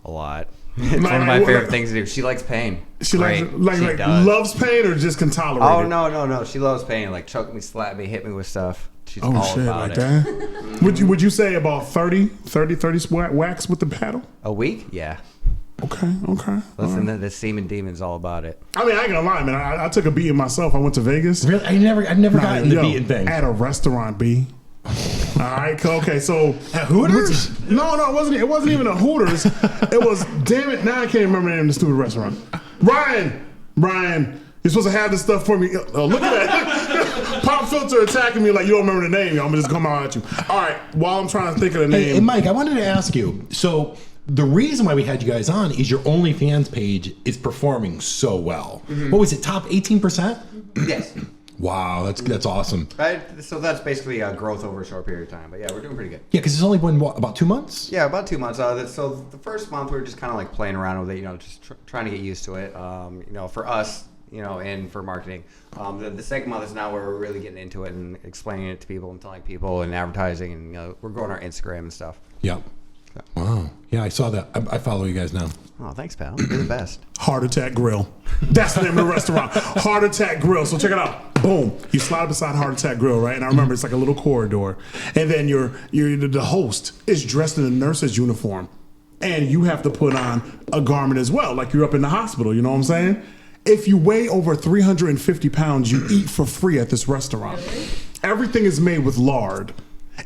A lot. It's one of my favorite things to do. She likes pain. She Great. like does. loves pain or just can tolerate Oh it? no. She loves pain. Like choke me, slap me, hit me with stuff. She's all shit, about like it. that. Would you say about 30 whacks with the paddle? A week? Yeah. Okay. Listen, the semen demon's all about it. I mean, I ain't gonna lie, man. I took a beating myself. I went to Vegas. Really? I've never gotten the beating thing. At a restaurant, B. All right, okay, so At Hooters? No, it wasn't even a Hooters. It was, damn it, now I can't remember the name of the stupid restaurant. Brian, you're supposed to have this stuff for me. Oh, look at that. Pop filter attacking me like you don't remember the name. I'm gonna just come out at you. All right, while I'm trying to think of the name. Hey, Mike, I wanted to ask you. So the reason why we had you guys on is your OnlyFans page is performing so well. What was it? Top 18%? Yes. Wow, that's awesome. Right. So that's basically growth over a short period of time. But yeah, we're doing pretty good. Yeah, because it's only been about 2 months. Yeah, about 2 months. So the first month we were just kind of like playing around with it, just trying to get used to it. For us, and for marketing. The second month is now where we're really getting into it and explaining it to people and telling people and advertising, and we're growing our Instagram and stuff. Yep. Wow. Yeah, I saw that. I follow you guys now. Oh, thanks, pal. You're the best. Heart Attack Grill. That's the name of the restaurant. Heart Attack Grill. So check it out. Boom. You slide beside Heart Attack Grill, right? And I remember it's like a little corridor. And then you're the host is dressed in a nurse's uniform. And you have to put on a garment as well, like you're up in the hospital, you know what I'm saying? If you weigh over 350 pounds, you eat for free at this restaurant. Everything is made with lard.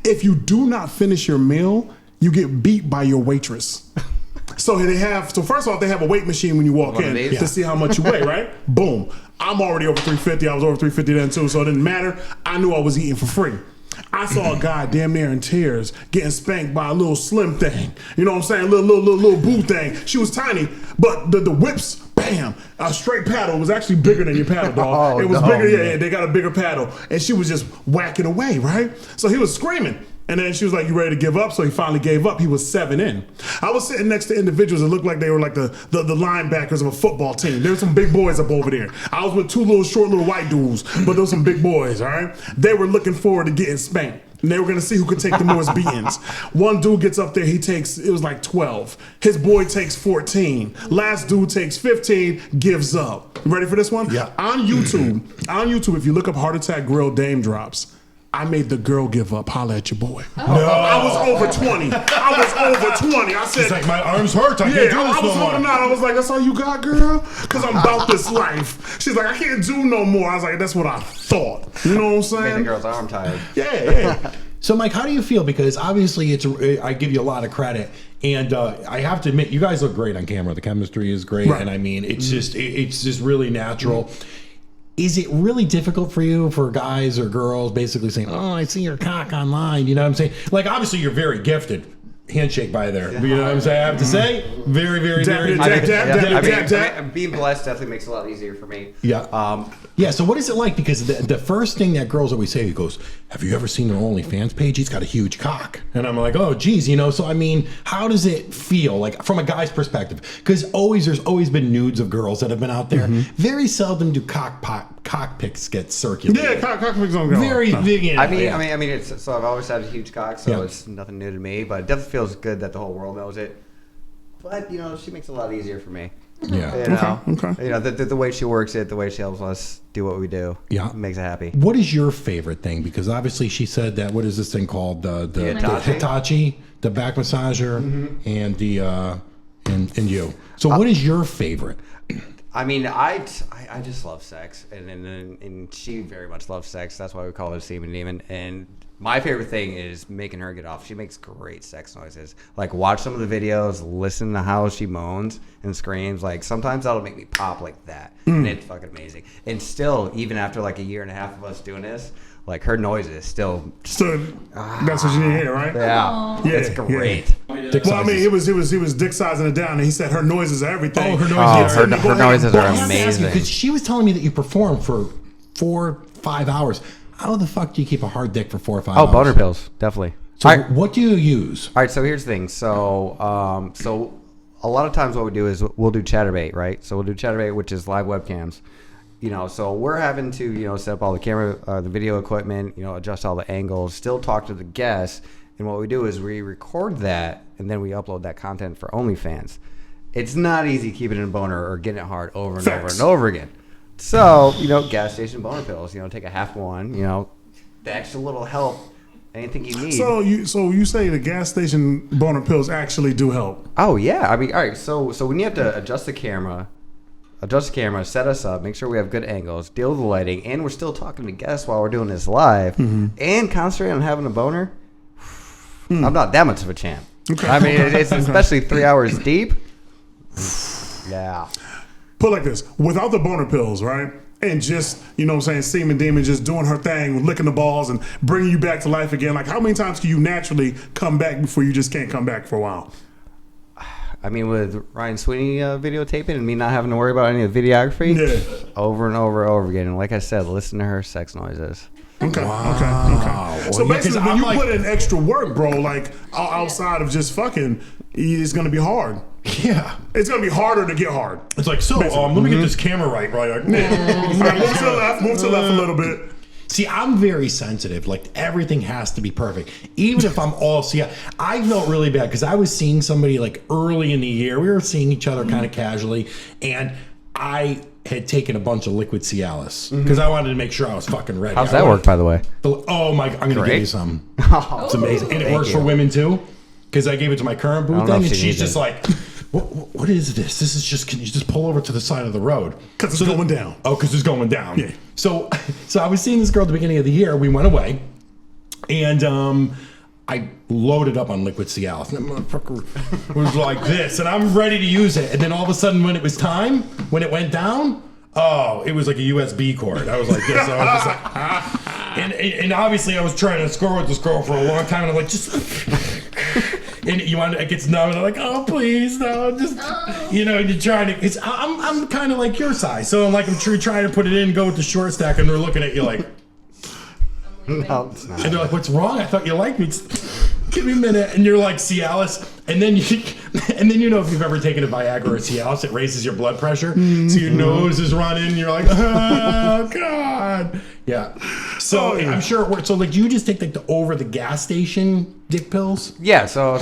If you do not finish your meal, you get beat by your waitress. So first off, they have a weight machine when you walk in to see how much you weigh, right? Boom. I'm already over 350. I was over 350 then too, so it didn't matter. I knew I was eating for free. I saw a guy damn near in tears getting spanked by a little slim thing. You know what I'm saying? Little boo thing. She was tiny, but the whips, bam, a straight paddle was actually bigger than your paddle, dog. It was bigger, yeah, they got a bigger paddle. And she was just whacking away, right? So he was screaming. And then she was like, "You ready to give up?" So he finally gave up. He was 7 in. I was sitting next to individuals that looked like they were like the linebackers of a football team. There were some big boys up over there. I was with 2 short little white dudes, but those some big boys, all right? They were looking forward to getting spanked. And they were gonna see who could take the most beatings. One dude gets up there, it was like 12. His boy takes 14. Last dude takes 15, gives up. You ready for this one? Yeah. On YouTube, if you look up Heart Attack Grill Daym drops, I made the girl give up. Holla at your boy. No. I was over 20. I said, It's like, my arms hurt. I can't do this I was no more. holding out. I was like, "That's all you got, girl?" Because I'm about this life. She's like, "I can't do no more." I was like, "That's what I thought." You know what I'm Made the saying? girl's arm tired. Yeah. So, Mike, how do you feel? Because obviously, I give you a lot of credit, and I have to admit, you guys look great on camera. The chemistry is great, Right. and I mean, it's just really natural. Is it really difficult for you, for guys or girls, basically saying, "Oh, I see your cock online"? You know what I'm saying? Like, obviously, you're very gifted. Handshake by there. You know what I'm saying? I have to say, very, very, very. Being blessed definitely makes it a lot easier for me. Yeah. Yeah. So what is it like? Because the first thing that girls always say, he goes, "Have you ever seen an OnlyFans page? He's got a huge cock." And I'm like, "Oh, geez, So I mean, how does it feel like from a guy's perspective? Because there's always been nudes of girls that have been out there. Very seldom do cock pics get circulated. Yeah, cock pics don't go. Very big. I mean, so I've always had a huge cock, so it's nothing new to me. But it definitely feels good that the whole world knows it. But she makes it a lot easier for me. Yeah. Okay. The way she works it, the way she helps us do what we do. Yeah. Makes it happy. What is your favorite thing? Because obviously she said that. What is this thing called? The Hitachi, the back massager, and the and you. So what is your favorite? I mean, I just love sex, and she very much loves sex. That's why we call her Semen Demon. And my favorite thing is making her get off. She makes great sex noises. Like, watch some of the videos, listen to how she moans and screams. Like, sometimes that'll make me pop like that, and it's fucking amazing. And still, even after like a year and a half of us doing this, like her noises still. So that's what you need to hear, right? Yeah, Yeah, it's great. Dick Well, I mean, sizes. he was dick sizing it down, and he said her noises are everything. Oh, her noises. Oh, are her noises are amazing. Because she was telling me that you perform for 4-5 hours. How the fuck do you keep a hard dick for 4 or 5 hours? Oh, boner pills, definitely. So All right. what do you use? All right, so here's the thing. So, so a lot of times what we do is we'll do Chatterbait, right? So we'll do Chatterbait, which is live webcams. You know, so we're having to, you know, set up all the camera, the video equipment, you know, adjust all the angles, still talk to the guests. And what we do is we record that, and then we upload that content for OnlyFans. It's not easy keeping it in boner or getting it hard over and Facts. over and over again. So, you know, gas station boner pills, you know, take a half one, you know, the extra little help, anything you need. So you say the gas station boner pills actually do help? Oh yeah, I mean, all right. So when you have to adjust the camera, set us up, make sure we have good angles, deal with the lighting, and we're still talking to guests while we're doing this live, and concentrate on having a boner. I'm not that much of a champ. Okay. I mean, it's especially 3 hours deep. Yeah. Put it like this: without the boner pills, right? And just, you know what I'm saying, Semen Demon just doing her thing, licking the balls and bringing you back to life again. Like, how many times can you naturally come back before you just can't come back for a while? I mean, with Ryan Sweeney videotaping and me not having to worry about any of the videography, over and over and over again. And like I said, listen to her sex noises. Okay. Wow. Okay. So Well, yeah, 'cause basically, when I'm you like- put in extra work, bro, like outside of just fucking, it's gonna be hard. Yeah. It's gonna be harder to get hard. It's like, so let me get this camera right. Like, All right, move to the left a little bit. See, I'm very sensitive. Like, everything has to be perfect. Even if I'm all, I felt really bad because I was seeing somebody like early in the year. We were seeing each other kind of casually, and I had taken a bunch of liquid Cialis because I wanted to make sure I was fucking ready. How's that work, by the way? Oh my! I'm gonna give Great. you some. Oh, It's amazing, and it thank works you. for women too. Because I gave it to my current booth don't know thing, if and she she's needs just it. like, "What is this? This is just. Can you just pull over to the side of the road? Because it's going down. Oh, because it's going down. Yeah. So I was seeing this girl at the beginning of the year. We went away, and I loaded up on liquid Cialis. And that motherfucker was like this, and I'm ready to use it. And then all of a sudden, when it was time, when it went down, oh, it was like a USB cord. I was like this. I was just like, and obviously I was trying to score with this girl for a long time, and I'm like, just. And it gets numb, and I'm like, oh please, no, just you know, you're trying to. I'm kind of like your size, so I'm trying to put it in, go with the short stack, and they're looking at you like, No, it's not. and they're like, what's wrong? I thought you liked me. Just give me a minute, and you're like Cialis, and then you know if you've ever taken a Viagra or Cialis, it raises your blood pressure, so your nose is running. And you're like, oh god, yeah. So I'm sure it works. So like, do you just take like the over the gas station dick pills? Yeah, so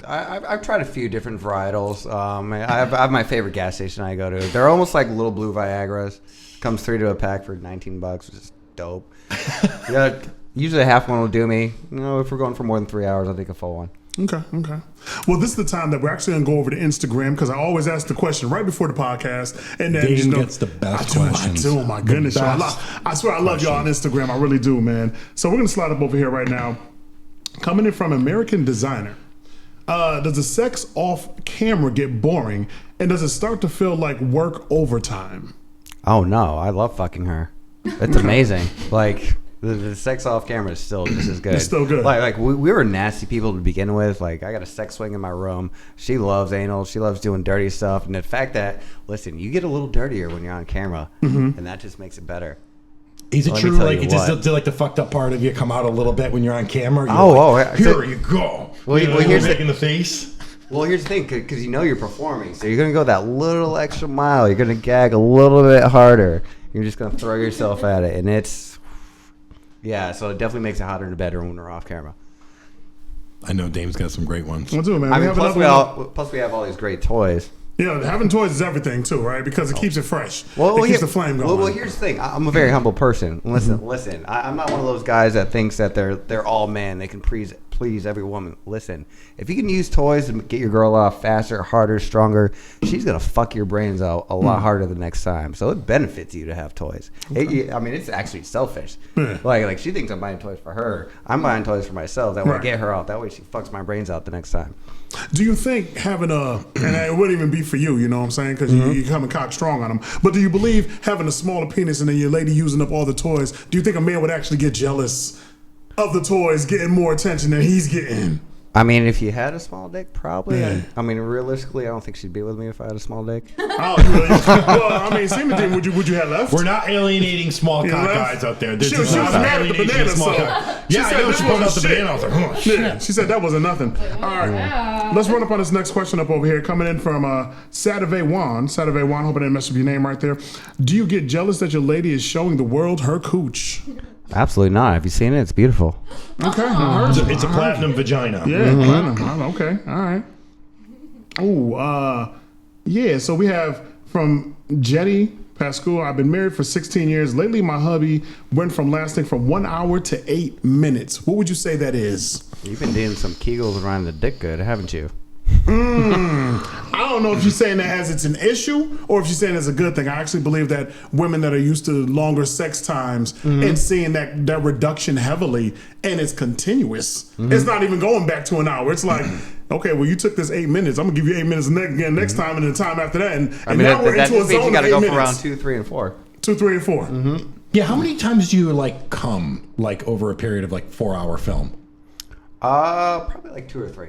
I've tried a few different varietals. I have my favorite gas station I go to. They're almost like little blue Viagras. Comes 3 to a pack for $19, which is dope. Yeah, usually a half one will do me. You know, if we're going for more than 3 hours, I'll take a full one. Okay. Well, this is the time that we're actually going to go over to Instagram because I always ask the question right before the podcast. And then Daym gets the best questions. I do. My goodness. The Y'all. best I swear I love y'all on Instagram. I really do, man. So we're going to slide up over here right now. Coming in from American Designer. Does the sex off camera get boring? And does it start to feel like work overtime? Oh no, I love fucking her. It's amazing. Like the sex off camera is still just as good. It's still good. Like we were nasty people to begin with. Like I got a sex swing in my room. She loves anal. She loves doing dirty stuff. And the fact that, listen, you get a little dirtier when you're on camera, and that just makes it better. Is it Let me true? tell Like, you does what. like the fucked up part of you come out a little bit when you're on camera? You're Oh, like, yeah. Here you go. Well, you know, here's the- making the face. Well, here's the thing, because you know you're performing, so you're gonna go that little extra mile. You're gonna gag a little bit harder. You're just gonna throw yourself at it, and it's so it definitely makes it hotter in the bedroom when we're off camera. I know Dame's got some great ones. We'll do it, man. I mean, have plus another one. we have all these great toys. You know, having toys is everything too, right? Because it keeps it fresh. Well, it keeps here- the flame going. Well, here's the thing. I'm a very humble person. Listen. I'm not one of those guys that thinks that they're all man. They can please please, every woman, listen. If you can use toys to get your girl off faster, harder, stronger, she's gonna fuck your brains out a lot harder the next time. So it benefits you to have toys. I mean, it's actually selfish. Like she thinks I'm buying toys for her. I'm buying toys for myself. That way I get her out. That way she fucks my brains out the next time. Do you think having and it wouldn't even be for you, you know what I'm saying? Because you coming cock strong on them. But do you believe having a smaller penis and then your lady using up all the toys, do you think a man would actually get jealous of the toys getting more attention than he's getting? I mean, if you had a small dick, probably. Yeah. I mean, realistically, I don't think she'd be with me if I had a small dick. Oh, really? Well, I mean, semen thing, would you have left? We're not alienating small cock guys out there. She was mad at the banana, so. Yeah, I know. She pulled out the banana. I was like, oh, shit. Yeah, she said that wasn't nothing. All right. Let's run up on this next question up over here. Coming in from Saturday Juan. Saturday Juan, hope I didn't mess up your name right there. Do you get jealous that your lady is showing the world her cooch? Absolutely not. Have you seen it? It's beautiful. Okay. It's a platinum vagina. Yeah, platinum. Okay. All right. Oh, yeah. So we have from Jetty Pascal. I've been married for 16 years. Lately, my hubby went from lasting from 1 hour to 8 minutes. What would you say that is? You've been doing some Kegels around the dick good, haven't you? I don't know if she's saying that as it's an issue or if she's saying it's a good thing. I actually believe that women that are used to longer sex times and seeing that reduction heavily and it's continuous. It's not even going back to an hour. It's like, okay, well, you took this 8 minutes. I'm gonna give you 8 minutes again next time and the time after that. And now we're into a zone you gotta of 8 go minutes. for round 2, 3, and 4. 2, 3, and 4. Yeah, how many times do you like come like over a period of like 4-hour film? Probably like 2 or 3.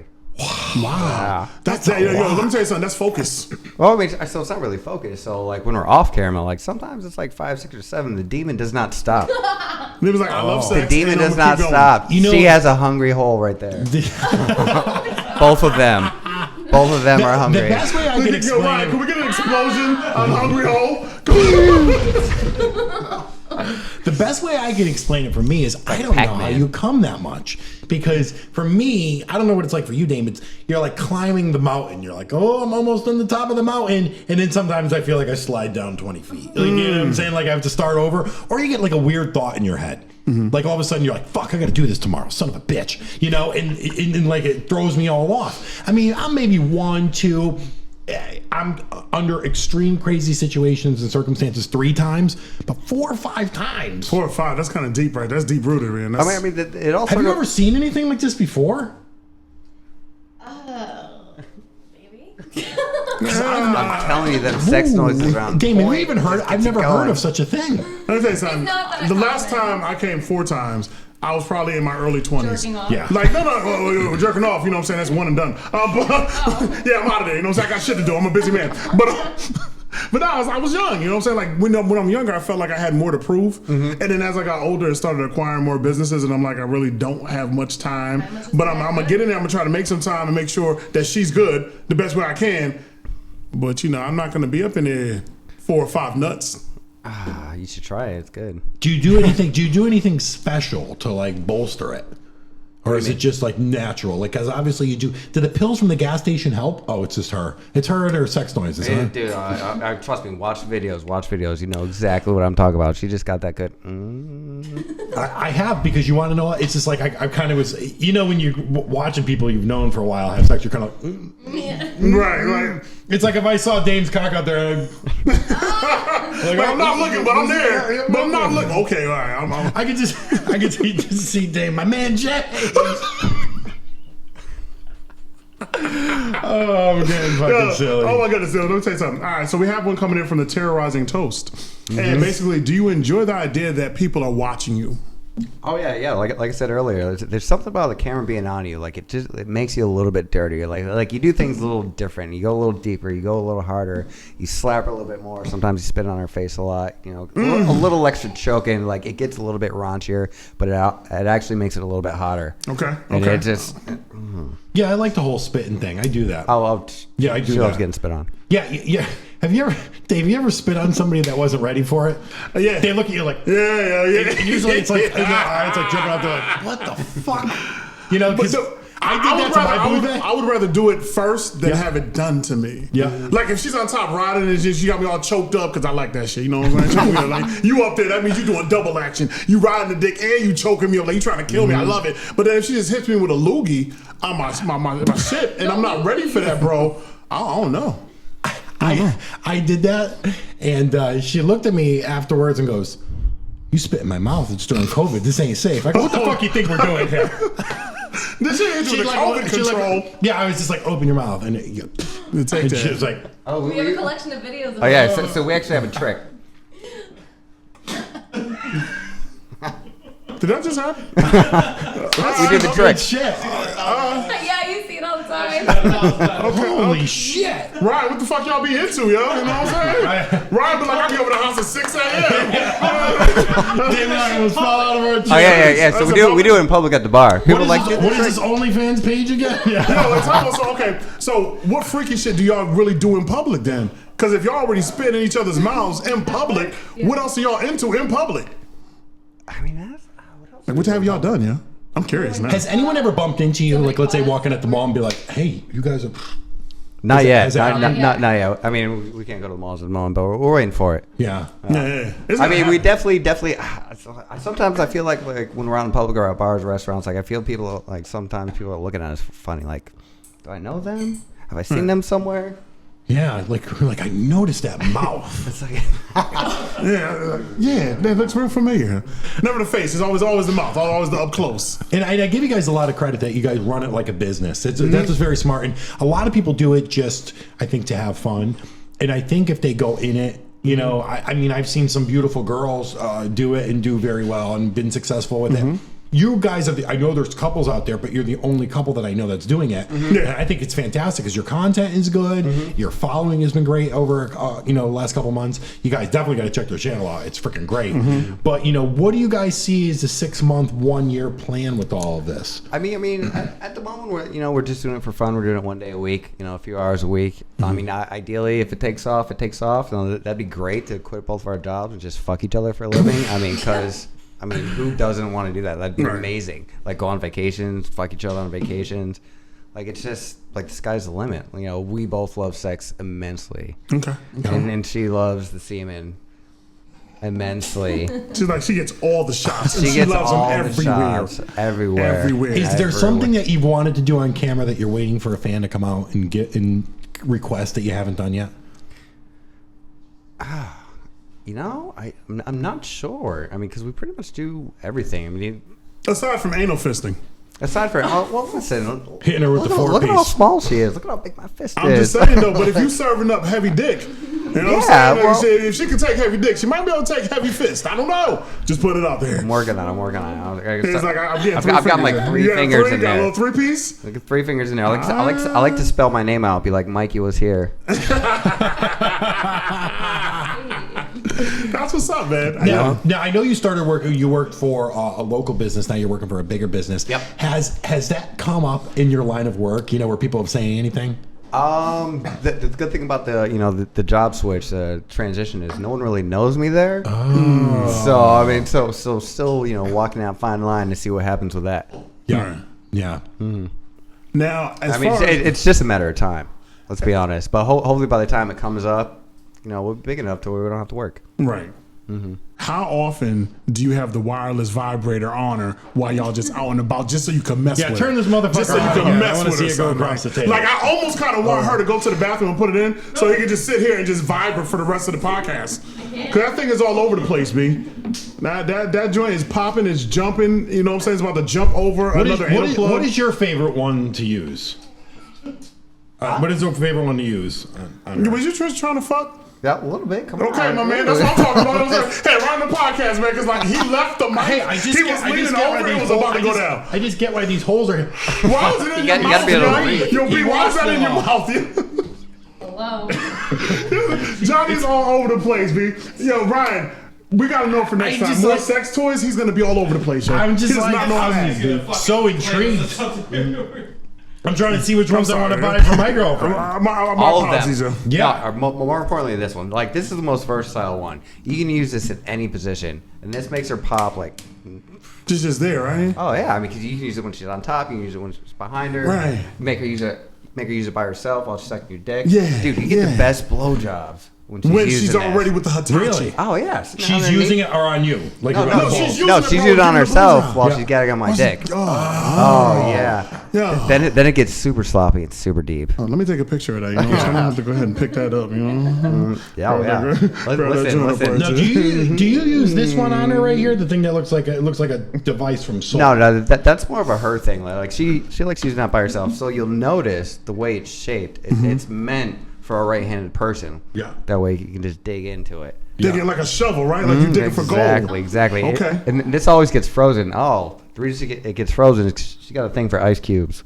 Wow. That's let me tell you something. That's focus. Well, I mean, so it's not really focused. So, like, when we're off camera, like, sometimes it's like 5, 6, or 7. The demon does not stop. He was like, I love sex. The demon does not stop. You know, she has a hungry hole right there. Both of them. Both of them are hungry. The best way I can explain Ryan, can we get an explosion on hungry hole? The best way I can explain it for me is I don't know how you come that much. Because for me, I don't know what it's like for you, Daym. You're like climbing the mountain. You're like, oh, I'm almost on the top of the mountain. And then sometimes I feel like I slide down 20 feet. Like, you know what I'm saying? Like I have to start over. Or you get like a weird thought in your head. Like all of a sudden you're like, fuck, I got to do this tomorrow. Son of a bitch. You know, and like it throws me all off. I mean, I'm maybe 1, 2... I'm under extreme crazy situations and circumstances 3 times, but 4 or 5 times. 4 or 5, that's kind of deep, right? That's deep rooted, man. I mean, it also. Have you ever seen anything like this before? Maybe. I'm telling you that sex noises around. Daym, have you even heard? I've never heard of such a thing. Let me tell you something. The last time I came 4 times, I was probably in my early 20s. Jerking off? Yeah. Like, no, jerking off, you know what I'm saying? That's one and done. Yeah, I'm out of there. You know what I'm saying? I got shit to do. I'm a busy man. But I was young. You know what I'm saying? Like, when I'm younger, I felt like I had more to prove. And then as I got older, I started acquiring more businesses. And I'm like, I really don't have much time. But I'm going to get in there. I'm going to try to make some time and make sure that she's good the best way I can. But, you know, I'm not going to be up in there 4 or 5 nuts. You should try it. It's good. Do you do anything? Do you do anything special to like bolster it, or is it just like natural? Like, because obviously you do. Do the pills from the gas station help? Oh, it's just her. It's her and her sex noises. Huh? Dude, I trust me. Watch videos. You know exactly what I'm talking about. She just got that good. I have, because you want to know. It's just like I kind of was. You know, when you're watching people you've known for a while have sex, you're kind of Right. It's like if I saw Dame's cock out there. Like, I'm not looking, but I'm there. But I'm not looking. Okay, all right. I could just see Daym, my man Jay. Oh, I'm getting fucking silly. Oh my goodness, let me tell you something. All right, so we have one coming in from the Terrorizing Toast. And basically, do you enjoy the idea that people are watching you? Oh yeah. Like I said earlier, there's something about the camera being on you. Like it makes you a little bit dirtier. Like you do things a little different. You go a little deeper. You go a little harder. You slap her a little bit more. Sometimes you spit on her face a lot. You know, a little extra choking. Like it gets a little bit raunchier, but it actually makes it a little bit hotter. Okay. And it just. Yeah, I like the whole spitting thing. I do that. Yeah, I do she loves that. getting spit on. Yeah. Have you ever, Dave? You ever spit on somebody that wasn't ready for it? Yeah. They look at you like, yeah. And usually it's like, in their eye, it's like dripping out. They're like, what the fuck? You know, because I did that to my boo thing. I would rather do it first than have it done to me. Yeah. Like if she's on top riding and she got me all choked up because I like that shit. You know what I'm saying? Like you up there, that means you doing double action. You riding the dick and you choking me up, like you trying to kill me. I love it. But then if she just hits me with a loogie on my shit, and I'm not ready for that, bro. I don't know. I did that, and she looked at me afterwards and goes, "You spit in my mouth. It's during COVID. This ain't safe." I go, "What the fuck you think we're doing here?" This shit is with the COVID control. Yeah, I was just like, "Open your mouth," and she was like, We have a collection of videos of Oh yeah, so we actually have a trick. Did that just happen? We did the trick. "Shit! yeah, you see it all the time. Holy shit!" Ryan, what the fuck y'all be into, yo? You know what I'm saying? Ryan be like, I be over the house at 6 a.m. Damn, I almost fall out of our chair. Oh yeah. So we do it in public at the bar. People What like is this OnlyFans page again? Yeah. Yo, let's talk about, okay, so what freaky shit do y'all really do in public then? Because if y'all already spit in each other's mouths in public, what else are y'all into in public? I mean, that's Like, what have y'all done, yeah? I'm curious now. Has anyone ever bumped into you, like, let's say, walking at the mall and be like, "Hey, you guys are..." not yet. has it happened? Not yet. I mean, we can't go to the malls at the moment, but we're waiting for it. Yeah. Yeah. I mean, we definitely. Sometimes I feel like when we're out in public or at bars, restaurants, like I feel people like sometimes people are looking at us funny. Like, do I know them? Have I seen them somewhere? Yeah, like I noticed that mouth. It's like, Yeah, that looks real familiar. Never the face. It's always the mouth. Always the up close. And I give you guys a lot of credit that you guys run it like a business. That's just very smart. And a lot of people do it just, I think, to have fun. And I think if they go in it, you know, I mean, I've seen some beautiful girls do it and do very well and been successful with it. You guys I know there's couples out there, but you're the only couple that I know that's doing it. And I think it's fantastic because your content is good. Your following has been great over, the last couple months. You guys definitely got to check their channel out. It's freaking great. But, what do you guys see as a 6-month, 1-year plan with all of this? I mean, at the moment we're just doing it for fun. We're doing it one day a week, a few hours a week. I mean, ideally, if it takes off, it takes off. That'd be great to quit both of our jobs and just fuck each other for a living. I mean, because. I mean, who doesn't want to do that? That'd be amazing. Like, go on vacations, fuck each other on vacations. Like, it's just, like, the sky's the limit. We both love sex immensely. Okay. And she loves the semen immensely. She's like, she gets all the shots. She gets loves all them the everywhere. shots everywhere. Everywhere. Is there something that you've wanted to do on camera that you're waiting for a fan to come out and get and request that you haven't done yet? I'm not sure. I mean, because we pretty much do everything. I mean, Aside from anal fisting. Listen. Hitting her with the 4-piece. Look at how small she is. Look at how big my fist I'm is. just saying, though, but if you serving up heavy dick, you know what I'm saying? If she can take heavy dick, she might be able to take heavy fist. I don't know. Just put it out there. I'm working on it. It's like, I've got like 3 fingers in got there. a little 3-piece? Like 3 fingers in there. I like to spell my name out. Be like, Mikey was here. That's what's up, man. Now I know you started working. You worked for a local business. Now you're working for a bigger business. Yep. Has that come up in your line of work? Where people have saying anything? The good thing about the job switch, the transition is no one really knows me there. Oh. So I mean, so still walking out fine line to see what happens with that. Yeah. Yeah. Mm-hmm. Now, it's just a matter of time. Let's be honest. But hopefully by the time it comes up, we're big enough to where we don't have to work. Right. Mm-hmm. How often do you have the wireless vibrator on her while y'all just out and about, just so you can mess with her? Yeah, turn this motherfucker just so you can on. mess I with see her. it go across the table. Like, I almost kind of want her to go to the bathroom and put it in so he can just sit here and just vibrate for the rest of the podcast. Because that thing is all over the place, B. Now, that joint is popping, it's jumping. You know what I'm saying? It's about to jump over another anal plug. What is your favorite one to use? What is your favorite one to use? Was you just trying to fuck? Yeah, a little bit. Come on. Okay, my man, that's what I'm talking about. Hey, run the podcast, man, because like he left the mic. Hey, he was leaning over. It was about to go down. I just get why these holes are. Why is it in your mouth? You gotta be able to breathe. Yo, B, why is that in your mouth? Hello. Johnny's all over the place, B. Yo, Ryan. We gotta know for next time. More sex toys. He's gonna be all over the place. Yo. I'm just he does not know how to act. so intrigued. I'm trying to see which ones I want to buy for my girlfriend. All of them. Yeah. More importantly, this one. Like, this is the most versatile one. You can use this in any position, and this makes her pop like Just there, right? Oh yeah, I mean, because you can use it when she's on top, you can use it when she's behind her. Right. Make her use it by herself while she's sucking your dick. Yeah, dude, you get the best blowjobs when she's already with the Hitachi. Really? Oh yes. She's using it or on you? Like No, she's she's using it on herself while she's getting on my dick. Oh yeah. Yeah. Then it gets super sloppy. It's super deep. Oh, let me take a picture of that. You know, so I'm gonna have to go ahead and pick that up. You know. Yeah, Listen. Now, do you use this one on her right here? The thing that looks like a device from Soul. No, that's more of a her thing. Like she likes using that by herself. So you'll notice the way it's shaped. It's meant for a right-handed person. Yeah. That way you can just dig into it. Digging like a shovel, right? Like you digging for gold. Exactly. Okay. And this always gets frozen. Oh, the reason it gets frozen is she got a thing for ice cubes.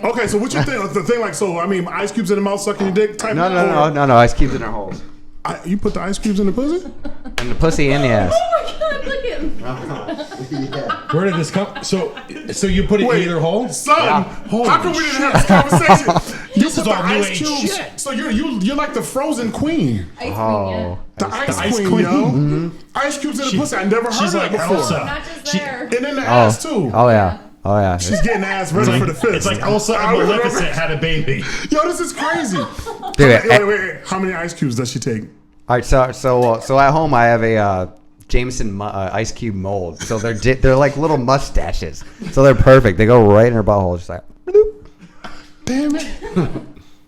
Okay, so what you think? The thing like, so I mean, ice cubes in the mouth sucking your dick type. No, ice cubes in her holes. You put the ice cubes in the pussy? And the pussy and the ass. Oh my God, look at him. Where did this come? So you put it in either hole? Son, Holy how come we didn't have this conversation? This is put all the new ice age cubes. shit. So you're like the frozen queen. Ice Oh. The ice ice queen, queen. yo. Ice cubes in the pussy. I never heard She's of like that before. Elsa. Not just there. And in the ass too. Oh yeah. She's getting ass ready for the fist. It's like Elsa and Maleficent had a baby. Yo, this is crazy. Dude, Wait. How many ice cubes does she take? All right, so at home I have a Jameson ice cube mold. So they're like little mustaches. So they're perfect. They go right in her butthole. Just like, bloop. Damn it.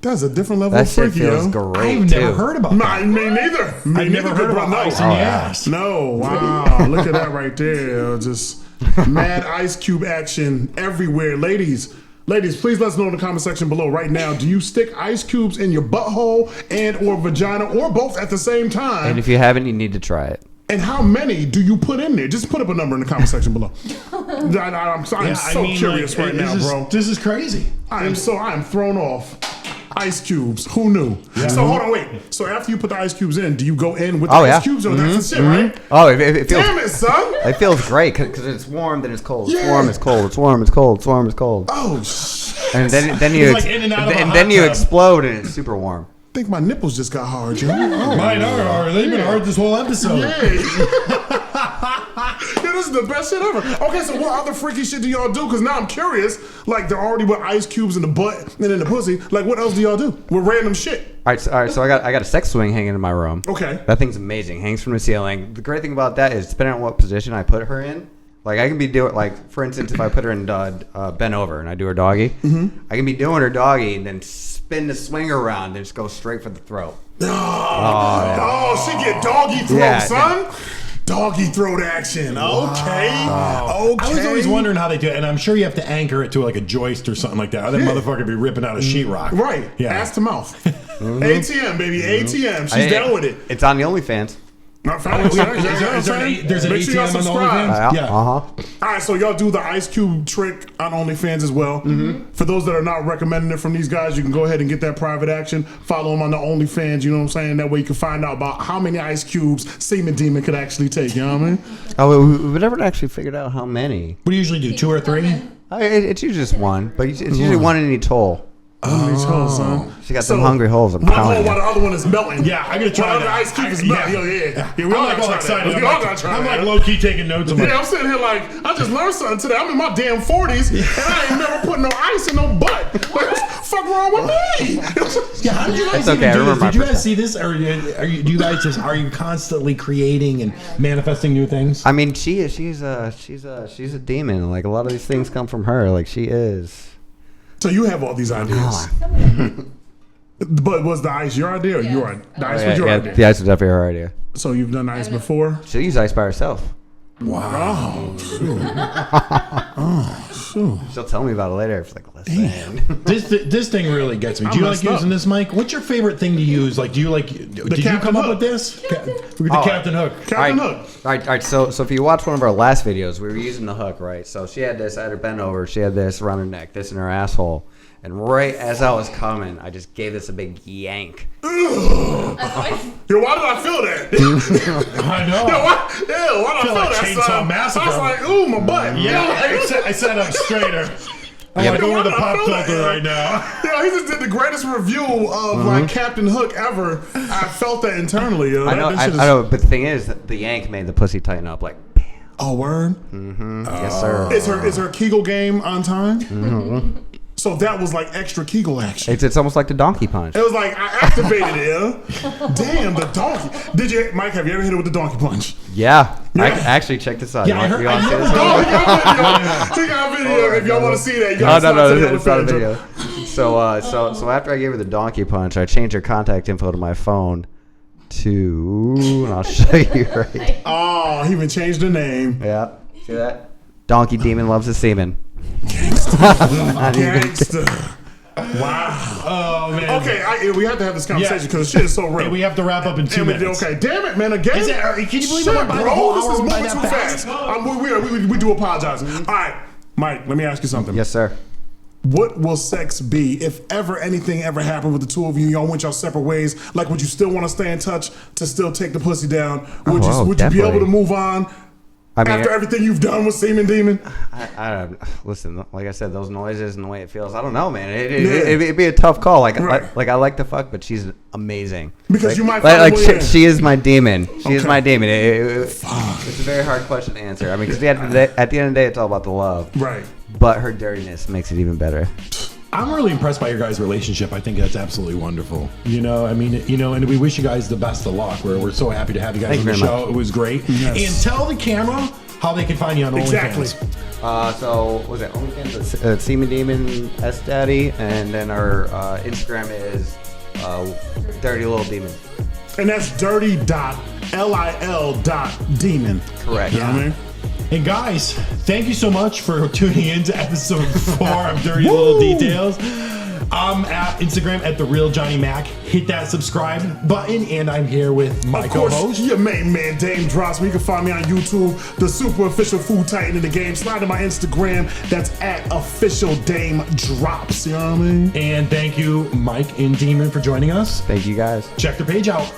That's a different level That of shit freaky, feels yo. great I've too. never heard about that. Me neither. I've never heard about no. ice in the ass. No, wow. Look at that right there. Just mad ice cube action everywhere. Ladies, please let us know in the comment section below right now. Do you stick ice cubes in your butthole and or vagina or both at the same time? And if you haven't, you need to try it. And how many do you put in there? Just put up a number in the comment section below. I'm so curious right now, bro. This is crazy. I am thrown off. Ice cubes. Who knew? Yeah. So hold on, wait. So after you put the ice cubes in, do you go in with the Oh, ice yeah. cubes or that's the shit, right? Oh, it feels. Damn it, son. It feels great because it's warm, then it's cold. It's Yeah. warm, it's cold. It's warm, it's cold. It's warm, it's cold. Oh shit. And then you It's like in and out of a and hot then you tub. explode and it's super warm. I think my nipples just got hard, yo. Oh, Mine are. They've been hard this whole episode. Yeah, this is the best shit ever. Okay, so what other freaky shit do y'all do? Because now I'm curious. Like, they're already with ice cubes in the butt and in the pussy. Like, what else do y'all do with random shit? All right. So I got a sex swing hanging in my room. Okay. That thing's amazing. Hangs from the ceiling. The great thing about that is depending on what position I put her in. Like I can be doing like for instance, if I put her in bent over and I do her doggy, I can be doing her doggy and then spin the swing around and just go straight for the throat. Oh, she get doggy throat, Yeah. son. Doggy throat action. Okay. Okay. I was always wondering how they do it, and I'm sure you have to anchor it to like a joist or something like that. Or that motherfucker be ripping out a sheetrock. Right. Yeah. Ass to mouth. ATM, baby. ATM. She's down with it. It's on the OnlyFans. Not There's an Make sure y'all ATM on subscribe. OnlyFans? Yeah. All right, so y'all do the ice cube trick on OnlyFans as well. For those that are not recommending it from these guys, you can go ahead and get that private action. Follow them on the OnlyFans, you know what I'm saying? That way you can find out about how many ice cubes Semen Demon could actually take, you know what I mean? Oh, we never actually figured out how many. What do you usually do? 2 or 3? It's usually just one, but it's usually one in each hole. These hoes, son. She got some hungry holes. I'm One hole telling while you. the other one is melting. Yeah, I gotta try One that. other ice cube is melting. Yeah, we I'm all like gotta all try excited. that. We all gotta try I'm that. like low key taking notes. I'm Yeah, like, I'm sitting here like, I just learned something today. I'm in my damn 40s, and I ain't never put no ice in no butt. Like, what the fuck wrong with me? yeah, how did you guys That's okay, I even do remember this? my Did you first guys see this, or do you guys just are you constantly creating and manifesting new things? I mean, she's a demon. Like a lot of these things come from her. Like she is. So you have all these ideas. But was the ice your idea or your idea? The ice was your idea. The ice was definitely her idea. So you've done ice before? She'll use ice by herself. Wow. She'll tell me about it later. It's like, listen. This thing really gets me. Do you like messed up. using this mic? What's your favorite thing to use? Like, do you like? Did you Captain come up Hook. with this? The Captain Hook. Captain All right. Hook. All right. So if you watch one of our last videos, we were using the hook, right? So she had this, I had her bent over. She had this around her neck, this in her asshole. And right as I was coming, I just gave this a big yank. Yo, why did I feel that? I know. Yo, why did I feel like that? Chainsaw son? Massacre. I was like, ooh, my butt. Yeah, I sat up straighter. I'm like over the pop filter right now. Yo, he just did the greatest review of like Captain Hook ever. I felt that internally. Yo. I know, That shit is- I know, but the thing is, that the yank made the pussy tighten up. Like, bam. Oh, word? Yes, sir. Is her Kegel game on time? So that was like extra Kegel action. It's almost like the donkey punch. It was like I activated it. Yeah? Damn, the donkey. Did you, Mike? Have you ever hit it with the donkey punch? Yeah. Yeah. Actually, check this out. Yeah, You want to see this? He got a video. If y'all want to see that, you gotta It's not a video. So after I gave her the donkey punch, I changed her contact info to my phone to, and I'll show you right. Oh, he even changed the name. Yeah. See that? Donkey Demon loves his semen. Gangster. Wow. Oh man. Okay, we have to have this conversation because shit is so real. Hey, we have to wrap up in 2 minutes. Okay, damn it, man. Again. Can you believe shit, I'm by the bro? whole This hour is by moving that too fast? fast. We do apologize. All right, Mike. Let me ask you something. Yes, sir. What will sex be if ever anything ever happened with the two of you? Y'all went y'all separate ways. Like, would you still want to stay in touch to still take the pussy down? Would you be able to move on? I mean, after everything you've done with Semen Demon? I listen, like I said, those noises and the way it feels, I don't know, man. It'd be a tough call. Like I like to fuck, but she's amazing. Because you might find she is my demon. She is my demon. It's a very hard question to answer. I mean, because at the end of the day, it's all about the love. Right. But her dirtiness makes it even better. I'm really impressed by your guys' relationship. I think that's absolutely wonderful. You know, I mean, you know, and we wish you guys the best of luck. We're so happy to have you guys on the show. It was great. Yes. And tell the camera how they can find you on OnlyFans. So was it OnlyFans? Semen Demon S Daddy, and then our Instagram is Dirty Little Demon. And that's dirty.lil.demon. Correct. You know what I mean? And guys, thank you so much for tuning in to episode 4 of Dirty Little Details. I'm at Instagram at @TheRealJohnnyMac. Hit that subscribe button, and I'm here with my co-host, your main man, Daym Drops. You can find me on YouTube, the super official food titan in the game. Slide to my Instagram. That's at official Daym Drops. You know what I mean? and thank you, Mike and Demon, for joining us. Thank you guys. Check their page out.